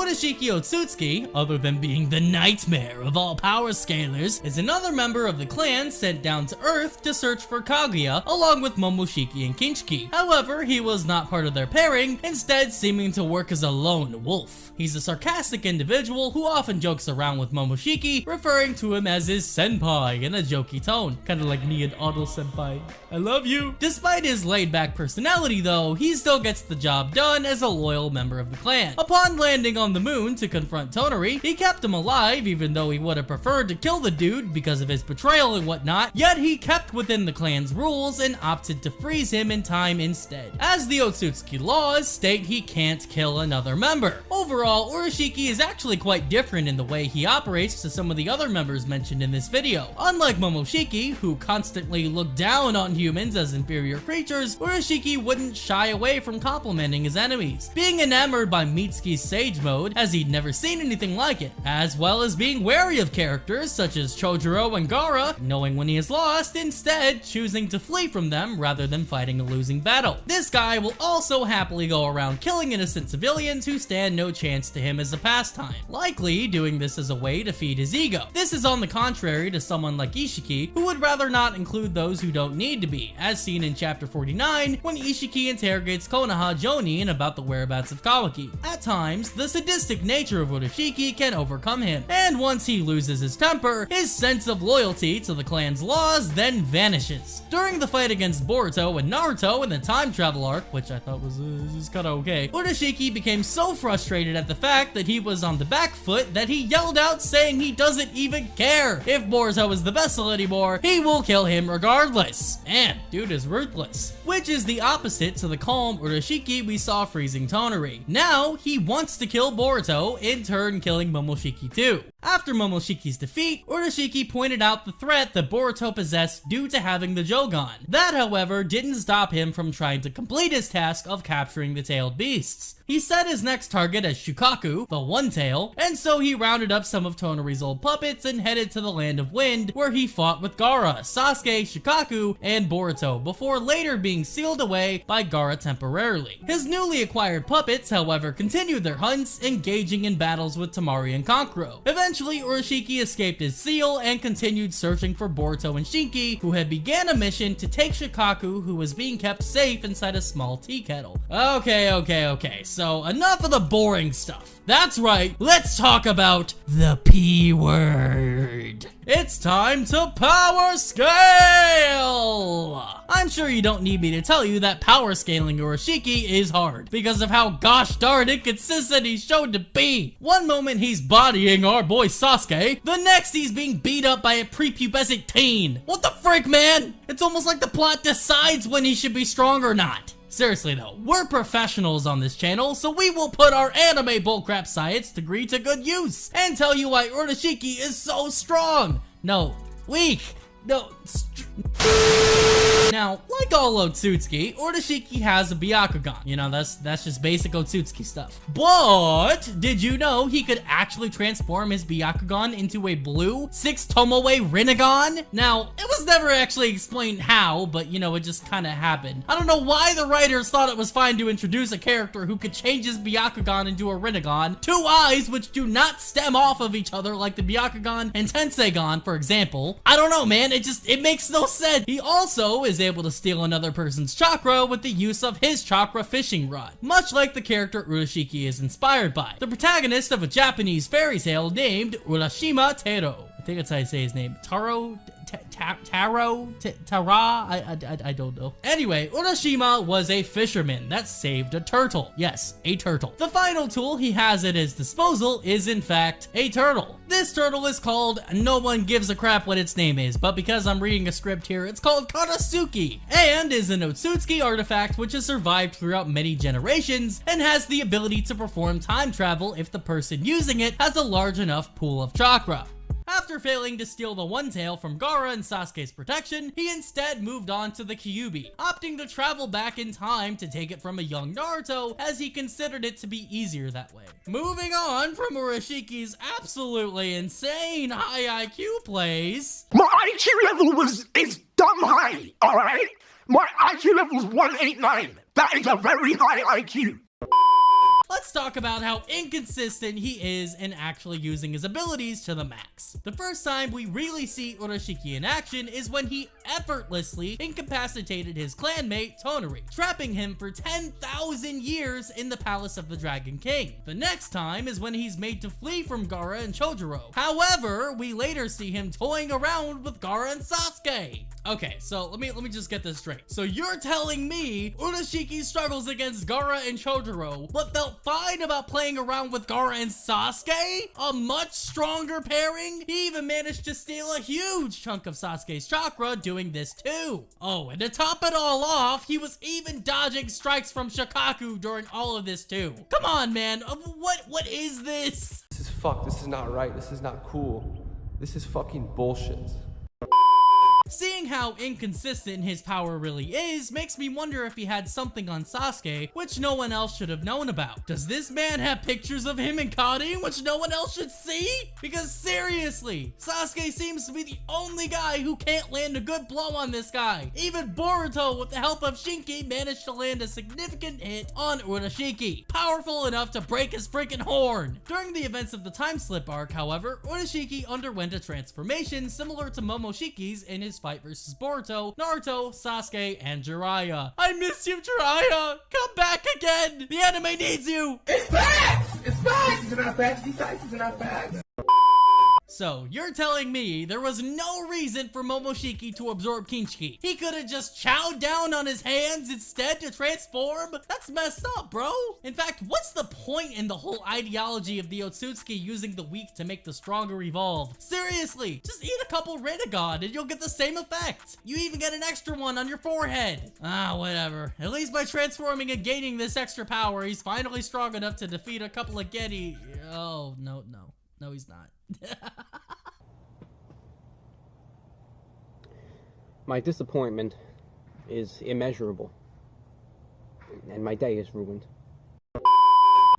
Isshiki Otsutsuki, other than being the nightmare of all power scalers, is another member of the clan sent down to Earth to search for Kaguya, along with Momoshiki and Kinshiki. However, he was not part of their pairing, instead seeming to work as a lone wolf. He's a sarcastic individual who often jokes around with Momoshiki, referring to him as his senpai in a jokey tone, kinda like me and Otto senpai. I love you! Despite his laid-back personality though, he still gets the job done as a loyal member of the clan. Upon landing on the moon to confront Toneri, he kept him alive even though he would have preferred to kill the dude because of his betrayal and whatnot, yet he kept within the clan's rules and opted to freeze him in time instead, as the Otsutsuki laws state he can't kill another member. Overall, Urashiki is actually quite different in the way he operates to some of the other members mentioned in this video. Unlike Momoshiki, who constantly looked down on humans as inferior creatures, Urashiki wouldn't shy away from complimenting his enemies, being enamored by Mitsuki's sage mode as he'd never seen anything like it, as well as being wary of characters such as Chojuro and Gaara, knowing when he is lost, instead choosing to flee from them rather than fighting a losing battle. This guy will also happily go around killing innocent civilians who stand no chance to him as a pastime, likely doing this as a way to feed his ego. This is on the contrary to someone like Isshiki, who would rather not include those who don't need to be, as seen in chapter 49 when Isshiki interrogates Konoha Jonin about the whereabouts of Kawaki. At times, the sadistic nature of Urashiki can overcome him, and once he loses his temper, his sense of loyalty to the clan's laws then vanishes. During the fight against Boruto and Naruto in the time travel arc, which I thought was kinda okay, Urashiki became so frustrated at the fact that he was on the back foot that he yelled out saying he doesn't even care. If Boruto is the vessel anymore, he will kill him regardless. Man, dude is ruthless. Which is the opposite to the calm Urashiki we saw freezing Toneri. Now, he wants to kill Boruto, in turn killing Momoshiki too. After Momoshiki's defeat, Urashiki pointed out the threat that Boruto possessed due to having the Jogan. That, however, didn't stop him from trying to complete his task of capturing the tailed beasts. He set his next target as Shukaku, the One Tail, and so he rounded up some of Toneri's old puppets and headed to the Land of Wind, where he fought with Gaara, Sasuke, Shukaku, and Boruto, before later being sealed away by Gaara temporarily. His newly acquired puppets, however, continued their hunts, engaging in battles with Temari and Kankuro. Eventually, Urashiki escaped his seal and continued searching for Boruto and Shinki, who had began a mission to take Shukaku, who was being kept safe inside a small tea kettle. Okay, so enough of the boring stuff. That's right, let's talk about the P word. It's time to power scale! I'm sure you don't need me to tell you that power scaling Urashiki is hard, because of how gosh darn inconsistent he's shown to be. One moment he's bodying our boy Sasuke, the next he's being beat up by a prepubescent teen. What the frick, man? It's almost like the plot decides when he should be strong or not. Seriously though, we're professionals on this channel, so we will put our anime bullcrap science degree to good use and tell you why Urashiki is so strong. No, weak. No, Now, like all Otsutsuki, Urashiki has a Byakugan. You know, that's just basic Otsutsuki stuff. But did you know he could actually transform his Byakugan into a blue 6 Tomoe Rinnegan? Now, it was never actually explained how, but you know, it just kind of happened. I don't know why the writers thought it was fine to introduce a character who could change his Byakugan into a Rinnegan, 2 eyes which do not stem off of each other like the Byakugan and Tenseigan, for example. I don't know, man, it makes no sense. He also is able to steal another person's chakra with the use of his chakra fishing rod, much like the character Urashiki is inspired by, the protagonist of a Japanese fairy tale named Urashima Taro. I think that's how you say his name. I don't know. Anyway, Urashima was a fisherman that saved a turtle. Yes, a turtle. The final tool he has at his disposal is in fact a turtle. This turtle is called, no one gives a crap what its name is, but because I'm reading a script here, it's called Karasuki, and is an Otsutsuki artifact which has survived throughout many generations and has the ability to perform time travel if the person using it has a large enough pool of chakra. After failing to steal the One Tail from Gaara and Sasuke's protection, he instead moved on to the Kyuubi, opting to travel back in time to take it from a young Naruto as he considered it to be easier that way. Moving on from Urashiki's absolutely insane high IQ plays. My IQ level is dumb high, alright? My IQ level is 189. That is a very high IQ. Let's talk about how inconsistent he is in actually using his abilities to the max. The first time we really see Urashiki in action is when he effortlessly incapacitated his clanmate Toneri, trapping him for 10,000 years in the Palace of the Dragon King. The next time is when he's made to flee from Gaara and Chojuro. However, we later see him toying around with Gaara and Sasuke. Okay, so let me just get this straight. So you're telling me Urashiki struggles against Gaara and Chojuro, but felt fine about playing around with Gaara and Sasuke? A much stronger pairing? He even managed to steal a huge chunk of Sasuke's chakra doing this too. Oh, and to top it all off, he was even dodging strikes from Shikaku during all of this too. Come on, man. What is this? This is fucked. This is not right. This is not cool. This is fucking bullshit. Seeing how inconsistent his power really is makes me wonder if he had something on Sasuke which no one else should have known about. Does this man have pictures of him in Karin which no one else should see? Because seriously, Sasuke seems to be the only guy who can't land a good blow on this guy. Even Boruto, with the help of Shinki, managed to land a significant hit on Urashiki, powerful enough to break his freaking horn. During the events of the time slip arc, however, Urashiki underwent a transformation similar to Momoshiki's in his fight versus Boruto, Naruto, Sasuke, and Jiraiya. I miss you, Jiraiya! Come back again! The anime needs you! It's facts! It's facts! It's not facts. These facts are not facts. So, you're telling me there was no reason for Momoshiki to absorb Kinshiki? He could have just chowed down on his hands instead to transform? That's messed up, bro. In fact, what's the point in the whole ideology of the Otsutsuki using the weak to make the stronger evolve? Seriously, just eat a couple Rinnegan and you'll get the same effect. You even get an extra one on your forehead. Ah, whatever. At least by transforming and gaining this extra power, he's finally strong enough to defeat a couple of Geti. Oh, no, he's not. My disappointment is immeasurable, and my day is ruined.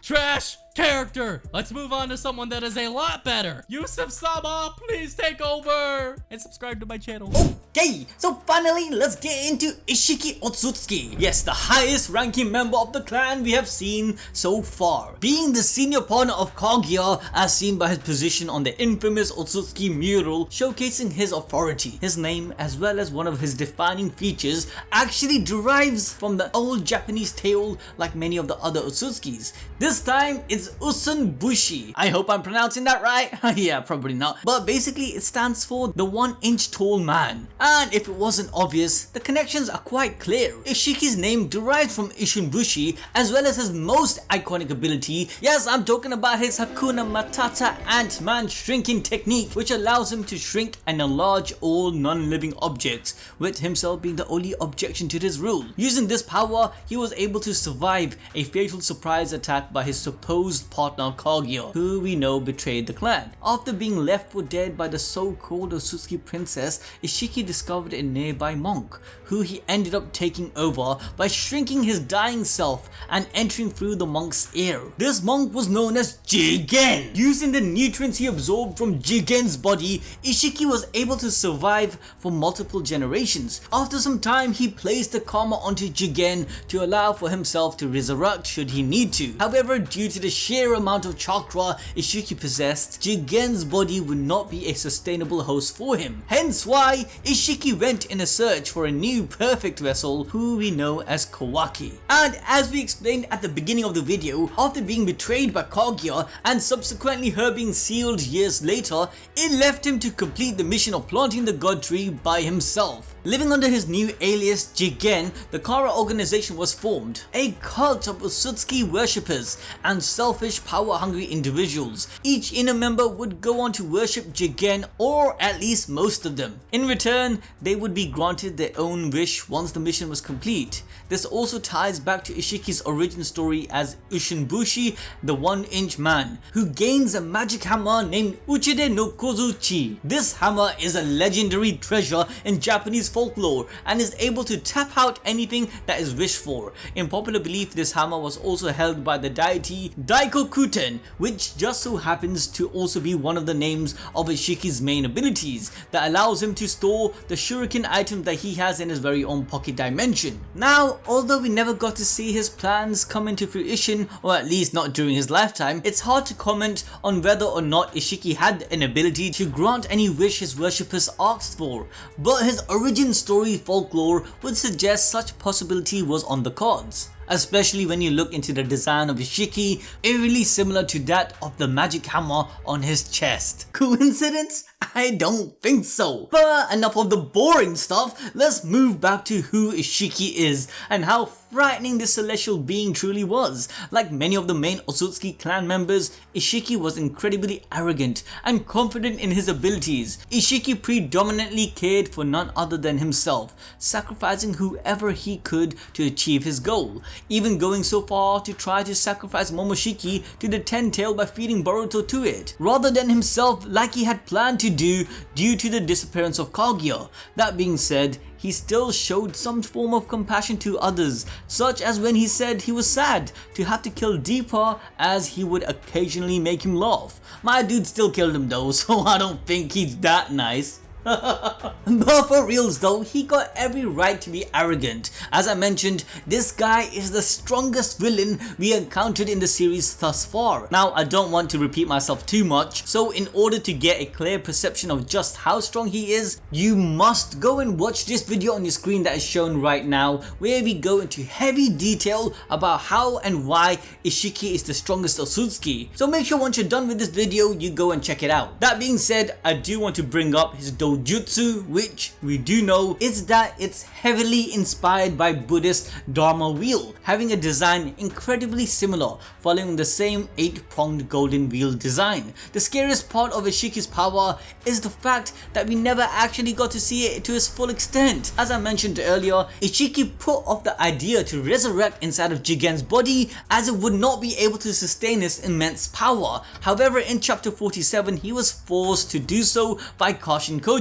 Trash character! Let's move on to someone that is a lot better. Yusuf Sama, please take over! And subscribe to my channel. Okay, so finally, let's get into Isshiki Otsutsuki. Yes, the highest ranking member of the clan we have seen so far. Being the senior partner of Kaguya, as seen by his position on the infamous Otsutsuki mural, showcasing his authority. His name, as well as one of his defining features, actually derives from the old Japanese tale like many of the other Otsutsukis. This time, it's Usun-bushi. I hope I'm pronouncing that right. Yeah, probably not. But basically, it stands for the 1-inch tall man. And if it wasn't obvious, the connections are quite clear. Isshiki's name derives from Usun-bushi, as well as his most iconic ability. Yes, I'm talking about his Hakuna Matata Ant-Man shrinking technique, which allows him to shrink and enlarge all non-living objects, with himself being the only objection to this rule. Using this power, he was able to survive a fatal surprise attack by his supposed partner Kaguya, who we know betrayed the clan. After being left for dead by the so-called Otsutsuki princess, Isshiki discovered a nearby monk, who he ended up taking over by shrinking his dying self and entering through the monk's ear. This monk was known as Jigen. Using the nutrients he absorbed from Jigen's body, Isshiki was able to survive for multiple generations. After some time, he placed the karma onto Jigen to allow for himself to resurrect should he need to. However, due to the sheer amount of chakra Isshiki possessed, Jigen's body would not be a sustainable host for him. Hence why Isshiki went in a search for a new perfect vessel who we know as Kawaki. And as we explained at the beginning of the video, after being betrayed by Kaguya and subsequently her being sealed years later, it left him to complete the mission of planting the god tree by himself. Living under his new alias Jigen, the Kara organization was formed, a cult of Otsutsuki worshippers and selfish power-hungry individuals. Each inner member would go on to worship Jigen, or at least most of them. In return, they would be granted their own wish once the mission was complete. This also ties back to Isshiki's origin story as Ushinbushi, the 1-inch man, who gains a magic hammer named Uchide no Kozuchi. This hammer is a legendary treasure in Japanese folklore and is able to tap out anything that is wished for. In popular belief, this hammer was also held by the deity Daikokuten, which just so happens to also be one of the names of Ishiki's main abilities that allows him to store the shuriken item that he has in his very own pocket dimension. Now, although we never got to see his plans come into fruition, or at least not during his lifetime, it's hard to comment on whether or not Isshiki had an ability to grant any wish his worshippers asked for, but his origin story folklore would suggest such possibility was on the cards. Especially when you look into the design of Isshiki, eerily similar to that of the magic hammer on his chest. Coincidence? I don't think so. But enough of the boring stuff, let's move back to who Isshiki is and how frightening this celestial being truly was. Like many of the main Otsutsuki clan members, Isshiki was incredibly arrogant and confident in his abilities. Isshiki predominantly cared for none other than himself, sacrificing whoever he could to achieve his goal, even going so far to try to sacrifice Momoshiki to the 10-tail by feeding Boruto to it, rather than himself like he had planned to do due to the disappearance of Kaguya. That being said, he still showed some form of compassion to others, such as when he said he was sad to have to kill Deepa as he would occasionally make him laugh. My dude still killed him though, so I don't think he's that nice. But for reals though, he got every right to be arrogant. As I mentioned, this guy is the strongest villain we encountered in the series thus far. Now, I don't want to repeat myself too much, so in order to get a clear perception of just how strong he is, you must go and watch this video on your screen that is shown right now, where we go into heavy detail about how and why Isshiki is the strongest Otsutsuki. So make sure once you're done with this video, you go and check it out. That being said, I do want to bring up his Jutsu, which we do know is that it's heavily inspired by Buddhist Dharma wheel, having a design incredibly similar, following the same 8-pronged golden wheel design. The scariest part of Isshiki's power is the fact that we never actually got to see it to its full extent. As I mentioned earlier, Isshiki put off the idea to resurrect inside of Jigen's body as it would not be able to sustain his immense power. However, in chapter 47, he was forced to do so by Kashin Koji,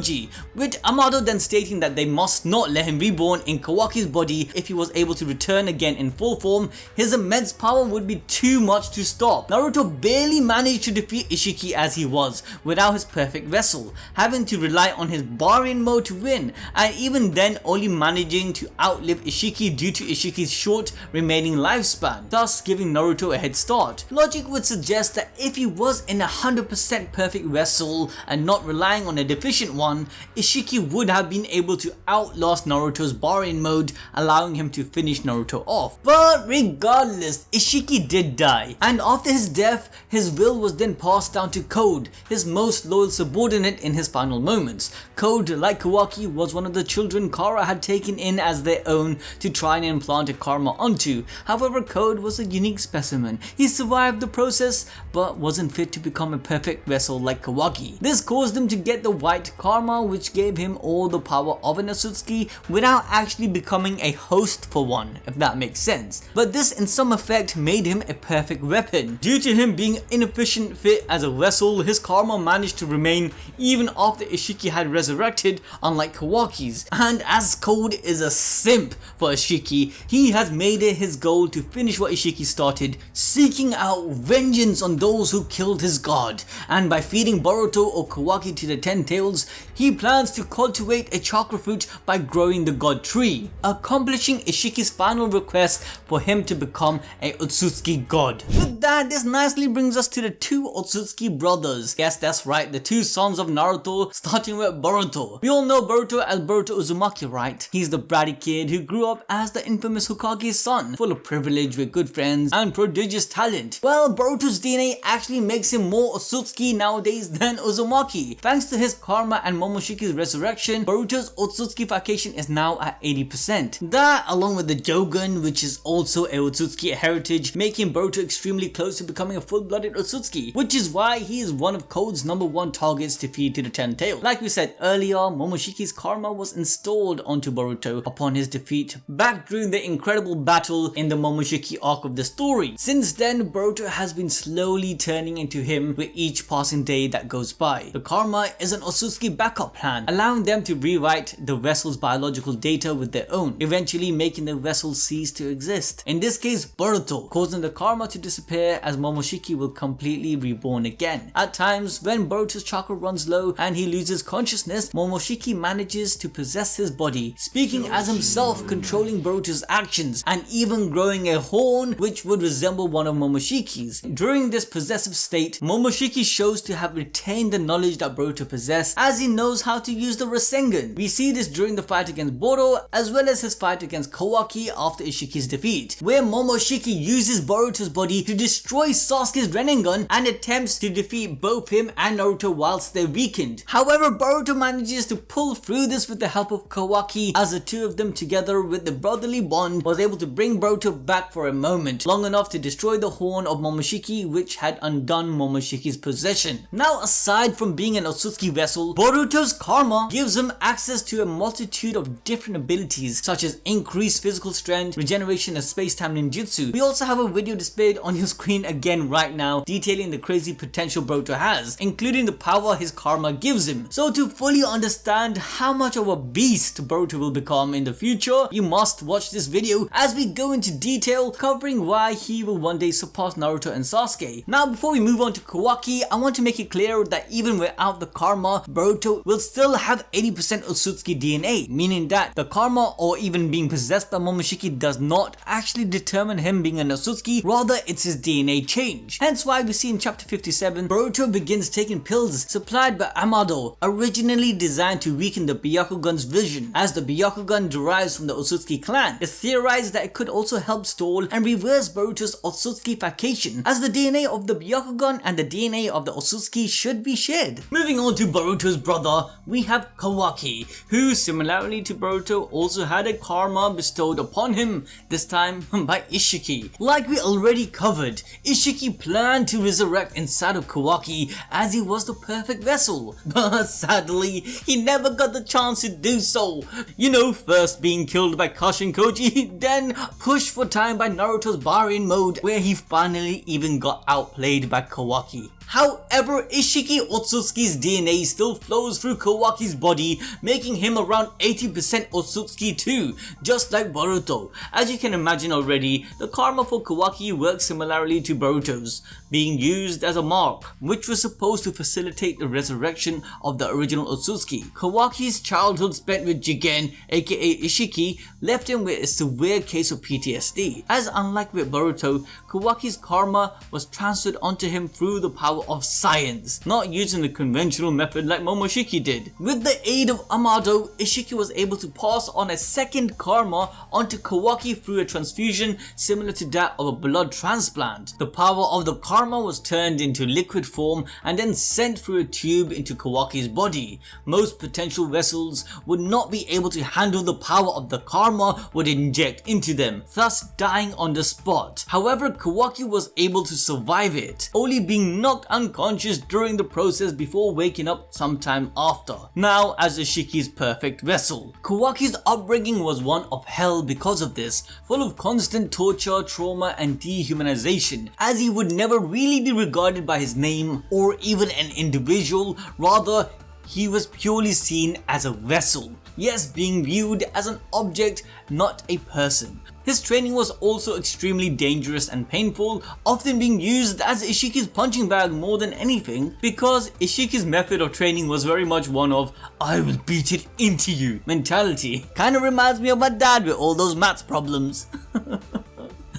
with Amado then stating that they must not let him reborn in Kawaki's body. If he was able to return again in full form, his immense power would be too much to stop. Naruto barely managed to defeat Isshiki as he was, without his perfect vessel, having to rely on his Baryon mode to win, and even then only managing to outlive Isshiki due to Ishiki's short remaining lifespan, thus giving Naruto a head start. Logic would suggest that if he was in a 100% perfect vessel and not relying on a deficient one, Isshiki would have been able to outlast Naruto's Baryon mode, allowing him to finish Naruto off. But regardless, Isshiki did die, and after his death, his will was then passed down to Code, his most loyal subordinate in his final moments. Code, like Kawaki, was one of the children Kara had taken in as their own to try and implant a karma onto. However, Code was a unique specimen. He survived the process, but wasn't fit to become a perfect vessel like Kawaki. This caused him to get the white karma, which gave him all the power of an Otsutsuki without actually becoming a host for one, if that makes sense. But this in some effect made him a perfect weapon. Due to him being inefficient fit as a vessel, his karma managed to remain even after Isshiki had resurrected, unlike Kawaki's. And as Code is a simp for Isshiki, he has made it his goal to finish what Isshiki started, seeking out vengeance on those who killed his god. And by feeding Boruto or Kawaki to the 10 tails, he plans to cultivate a chakra fruit by growing the god tree, accomplishing Isshiki's final request for him to become a Otsutsuki god. With that, this nicely brings us to the two Otsutsuki brothers. Yes, that's right, the two sons of Naruto, starting with Boruto. We all know Boruto as Boruto Uzumaki, right? He's the bratty kid who grew up as the infamous Hokage's son, full of privilege with good friends and prodigious talent. Well, Boruto's DNA actually makes him more Otsutsuki nowadays than Uzumaki. Thanks to his karma and Momoshiki's resurrection, Boruto's Otsutsukification is now at 80%. That, along with the Jogan, which is also a Otsutsuki heritage, making Boruto extremely close to becoming a full-blooded Otsutsuki, which is why he is one of Code's #1 targets to feed to the 10 tail. Like we said earlier, Momoshiki's karma was installed onto Boruto upon his defeat back during the incredible battle in the Momoshiki arc of the story. Since then, Boruto has been slowly turning into him with each passing day that goes by. The karma is an Otsutsuki backup plan, allowing them to rewrite the vessel's biological data with their own, eventually making the vessel cease to exist. In this case, Boruto, causing the karma to disappear as Momoshiki will completely reborn again. At times, when Boruto's chakra runs low and he loses consciousness, Momoshiki manages to possess his body, speaking as himself, controlling Boruto's actions, and even growing a horn which would resemble one of Momoshiki's. During this possessive state, Momoshiki shows to have retained the knowledge that Boruto possessed, as he knows how to use the Rasengan. We see this during the fight against Boruto, as well as his fight against Kawaki after Isshiki's defeat, where Momoshiki uses Boruto's body to destroy Sasuke's Rinnegan and attempts to defeat both him and Naruto whilst they're weakened. However, Boruto manages to pull through this with the help of Kawaki, as the two of them together with the brotherly bond was able to bring Boruto back for a moment, long enough to destroy the horn of Momoshiki which had undone Momoshiki's possession. Now, aside from being an Otsutsuki vessel, Boruto's karma gives him access to a multitude of different abilities such as increased physical strength, regeneration and space-time ninjutsu. We also have a video displayed on your screen again right now detailing the crazy potential Boruto has, including the power his karma gives him. So to fully understand how much of a beast Boruto will become in the future, you must watch this video as we go into detail covering why he will one day surpass Naruto and Sasuke. Now, before we move on to Kawaki, I want to make it clear that even without the karma, Boruto will still have 80% Otsutsuki DNA, meaning that the karma or even being possessed by Momoshiki does not actually determine him being an Otsutsuki, rather it's his DNA change. Hence why we see in chapter 57, Boruto begins taking pills supplied by Amado, originally designed to weaken the Byakugan's vision, as the Byakugan derives from the Otsutsuki clan. It's theorized that it could also help stall and reverse Boruto's Otsutsukification, as the DNA of the Byakugan and the DNA of the Otsutsuki should be shared. Moving on to Boruto's brother, we have Kawaki, who similarly to Boruto also had a karma bestowed upon him, this time by Isshiki. Like we already covered, Isshiki planned to resurrect inside of Kawaki as he was the perfect vessel, but sadly he never got the chance to do so. You know, first being killed by Kashin Koji, then pushed for time by Naruto's Baryon mode, where he finally even got outplayed by Kawaki. However, Isshiki Otsutsuki's DNA still flows through Kawaki's body, making him around 80% Otsutsuki too, just like Boruto. As you can imagine already, the karma for Kawaki works similarly to Boruto's, being used as a mark, which was supposed to facilitate the resurrection of the original Otsutsuki. Kawaki's childhood spent with Jigen, aka Isshiki, left him with a severe case of PTSD, as unlike with Boruto, Kawaki's karma was transferred onto him through the power of science, not using the conventional method like Momoshiki did. With the aid of Amado, Isshiki was able to pass on a second karma onto Kawaki through a transfusion similar to that of a blood transplant. The power of the karma was turned into liquid form and then sent through a tube into Kawaki's body. Most potential vessels would not be able to handle the power of the karma would inject into them, thus dying on the spot. However, Kawaki was able to survive it, only being knocked unconscious during the process before waking up sometime after. Now, as Ishiki's perfect vessel, Kawaki's upbringing was one of hell because of this, full of constant torture, trauma and dehumanization, as he would never really be regarded by his name or even an individual, rather he was purely seen as a vessel. Yes, being viewed as an object, not a person. His training was also extremely dangerous and painful, often being used as Isshiki's punching bag more than anything, because Isshiki's method of training was very much one of "I will beat it into you" mentality. Kinda reminds me of my dad with all those maths problems.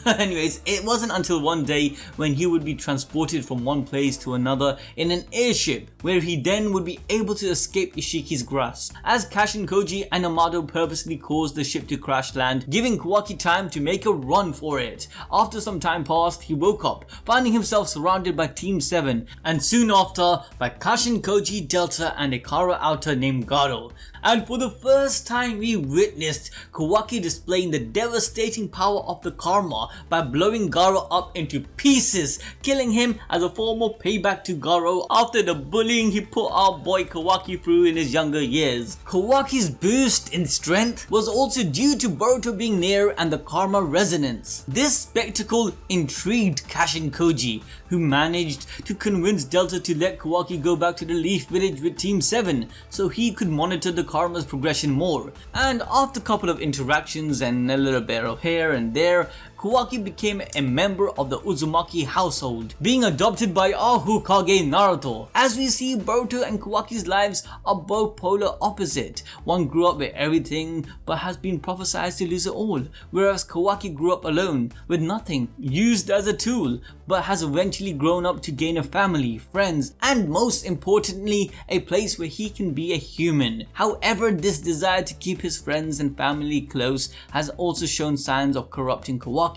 Anyways, it wasn't until one day when he would be transported from one place to another in an airship, where he then would be able to escape Ishiki's grasp, as Kashinkoji and Amado purposely caused the ship to crash land, giving Kawaki time to make a run for it. After some time passed, he woke up, finding himself surrounded by Team 7, and soon after by Kashinkoji, Delta and a Kara outer named Garo. And for the first time we witnessed Kawaki displaying the devastating power of the karma by blowing Garo up into pieces, killing him as a form of payback to Garo after the bullying he put our boy Kawaki through in his younger years. Kawaki's boost in strength was also due to Boruto being near and the karma resonance. This spectacle intrigued Kashinkoji, who managed to convince Delta to let Kawaki go back to the Leaf Village with Team 7 so he could monitor the karma's progression more. And after a couple of interactions and a little bit of here and there, Kawaki became a member of the Uzumaki household, being adopted by our Hokage Naruto. As we see, Boruto and Kawaki's lives are both polar opposite. One grew up with everything but has been prophesied to lose it all, whereas Kawaki grew up alone with nothing, used as a tool, but has eventually grown up to gain a family, friends, and most importantly, a place where he can be a human. However, this desire to keep his friends and family close has also shown signs of corrupting Kawaki.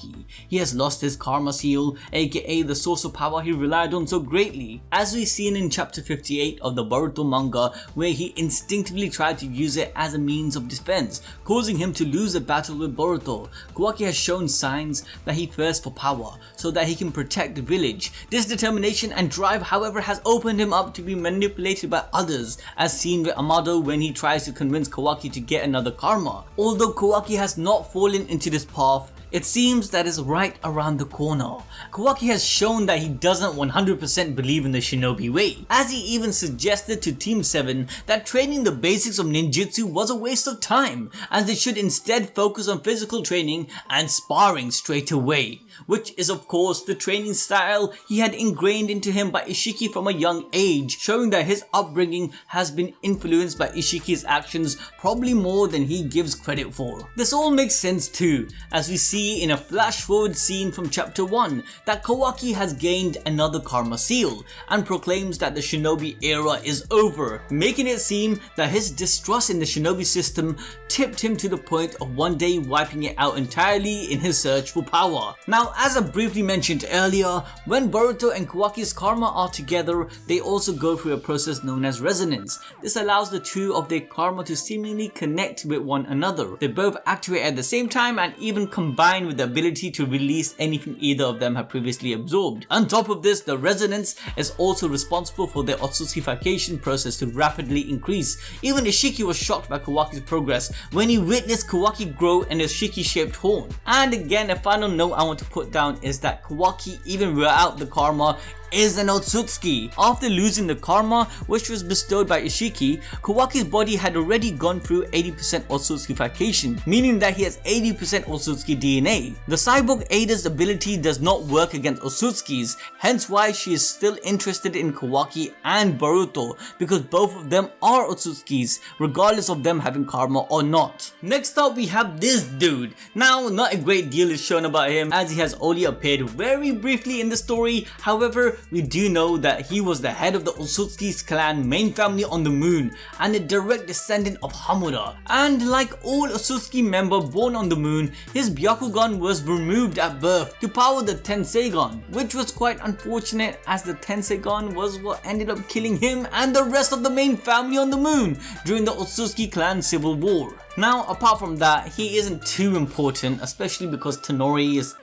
He has lost his karma seal, aka the source of power he relied on so greatly, as we've seen in chapter 58 of the Boruto manga, where he instinctively tried to use it as a means of defense, causing him to lose a battle with Boruto. Kawaki has shown signs that he thirsts for power, so that he can protect the village. This determination and drive, however, has opened him up to be manipulated by others, as seen with Amado when he tries to convince Kawaki to get another karma. Although Kawaki has not fallen into this path, it seems that is right around the corner. Kawaki has shown that he doesn't 100% believe in the shinobi way, as he even suggested to Team 7 that training the basics of ninjutsu was a waste of time, as they should instead focus on physical training and sparring straight away, which is of course the training style he had ingrained into him by Isshiki from a young age, showing that his upbringing has been influenced by Ishiki's actions probably more than he gives credit for. This all makes sense too, as we see in a flash forward scene from chapter 1 that Kawaki has gained another karma seal and proclaims that the shinobi era is over, making it seem that his distrust in the shinobi system tipped him to the point of one day wiping it out entirely in his search for power. Now, as I briefly mentioned earlier, when Boruto and Kawaki's karma are together, they also go through a process known as resonance. This allows the two of their karma to seemingly connect with one another. They both activate at the same time and even combine with the ability to release anything either of them have previously absorbed. On top of this, the resonance is also responsible for the Otsutsukification process to rapidly increase. Even Isshiki was shocked by Kawaki's progress when he witnessed Kawaki grow an Isshiki shaped horn. And again, a final note I want to put down is that Kawaki, even without the karma, is an Otsutsuki. After losing the karma, which was bestowed by Isshiki, Kawaki's body had already gone through 80% Otsutsukification, meaning that he has 80% Otsutsuki DNA. The cyborg Ada's ability does not work against Otsutsukis, hence why she is still interested in Kawaki and Boruto, because both of them are Otsutsukis, regardless of them having karma or not. Next up, we have this dude. Now, not a great deal is shown about him, as he has only appeared very briefly in the story. However, we do know that he was the head of the Otsutsuki Clan main family on the moon and a direct descendant of Hamura. And like all Otsutsuki member born on the moon, his Byakugan was removed at birth to power the Tenseigan, which was quite unfortunate as the Tenseigan was what ended up killing him and the rest of the main family on the moon during the Otsutsuki Clan civil war. Now, apart from that, he isn't too important, especially because Toneri is,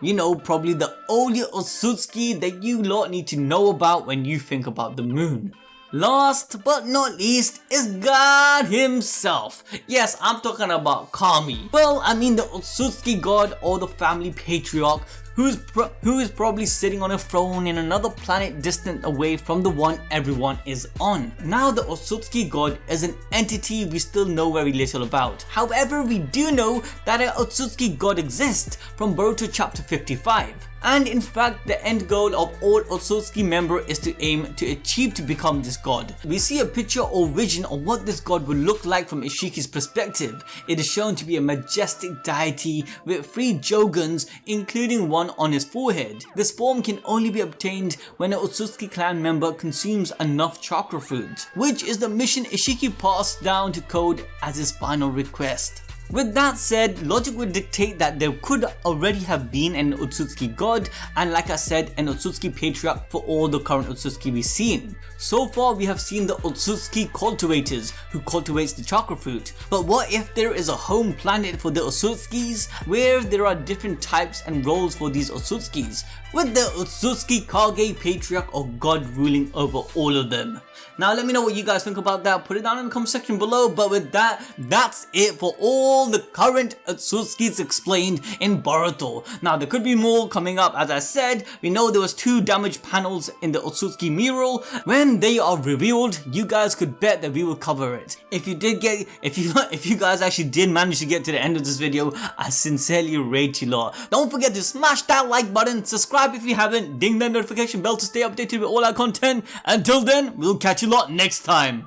probably the only Otsutsuki that you lot need to know about when you think about the moon. Last but not least is God himself. Yes, I'm talking about Kami. Well, I mean the Otsutsuki god or the family patriarch, who is probably sitting on a throne in another planet distant away from the one everyone is on. Now the Otsutsuki god is an entity we still know very little about. However, we do know that an Otsutsuki god exists from Boruto chapter 55. And in fact, the end goal of all Otsutsuki member is to aim to achieve to become this god. We see a picture or vision of what this god will look like from Isshiki's perspective. It is shown to be a majestic deity with 3 Jogans, including one on his forehead. This form can only be obtained when an Otsutsuki clan member consumes enough chakra foods, which is the mission Isshiki passed down to Code as his final request. With that said, logic would dictate that there could already have been an Otsutsuki god, and like I said, an Otsutsuki patriarch for all the current Otsutsuki we've seen. So far we have seen the Otsutsuki cultivators, who cultivates the chakra fruit. But what if there is a home planet for the Otsutsukis, where there are different types and roles for these Otsutsukis, with the Otsutsuki Kage patriarch or god ruling over all of them? Now let me know what you guys think about that, put it down in the comment section below. But with that, that's it for all the current Otsutsukis explained in Boruto. Now there could be more coming up. As I said, we know there was 2 damaged panels in the Otsutsuki mural. When they are revealed, you guys could bet that we will cover it. If you guys actually did manage to get to the end of this video, I sincerely rate you lot. Don't forget to smash that like button, subscribe if you haven't, ding that notification bell to stay updated with all our content. Until then, we'll catch you lot next time.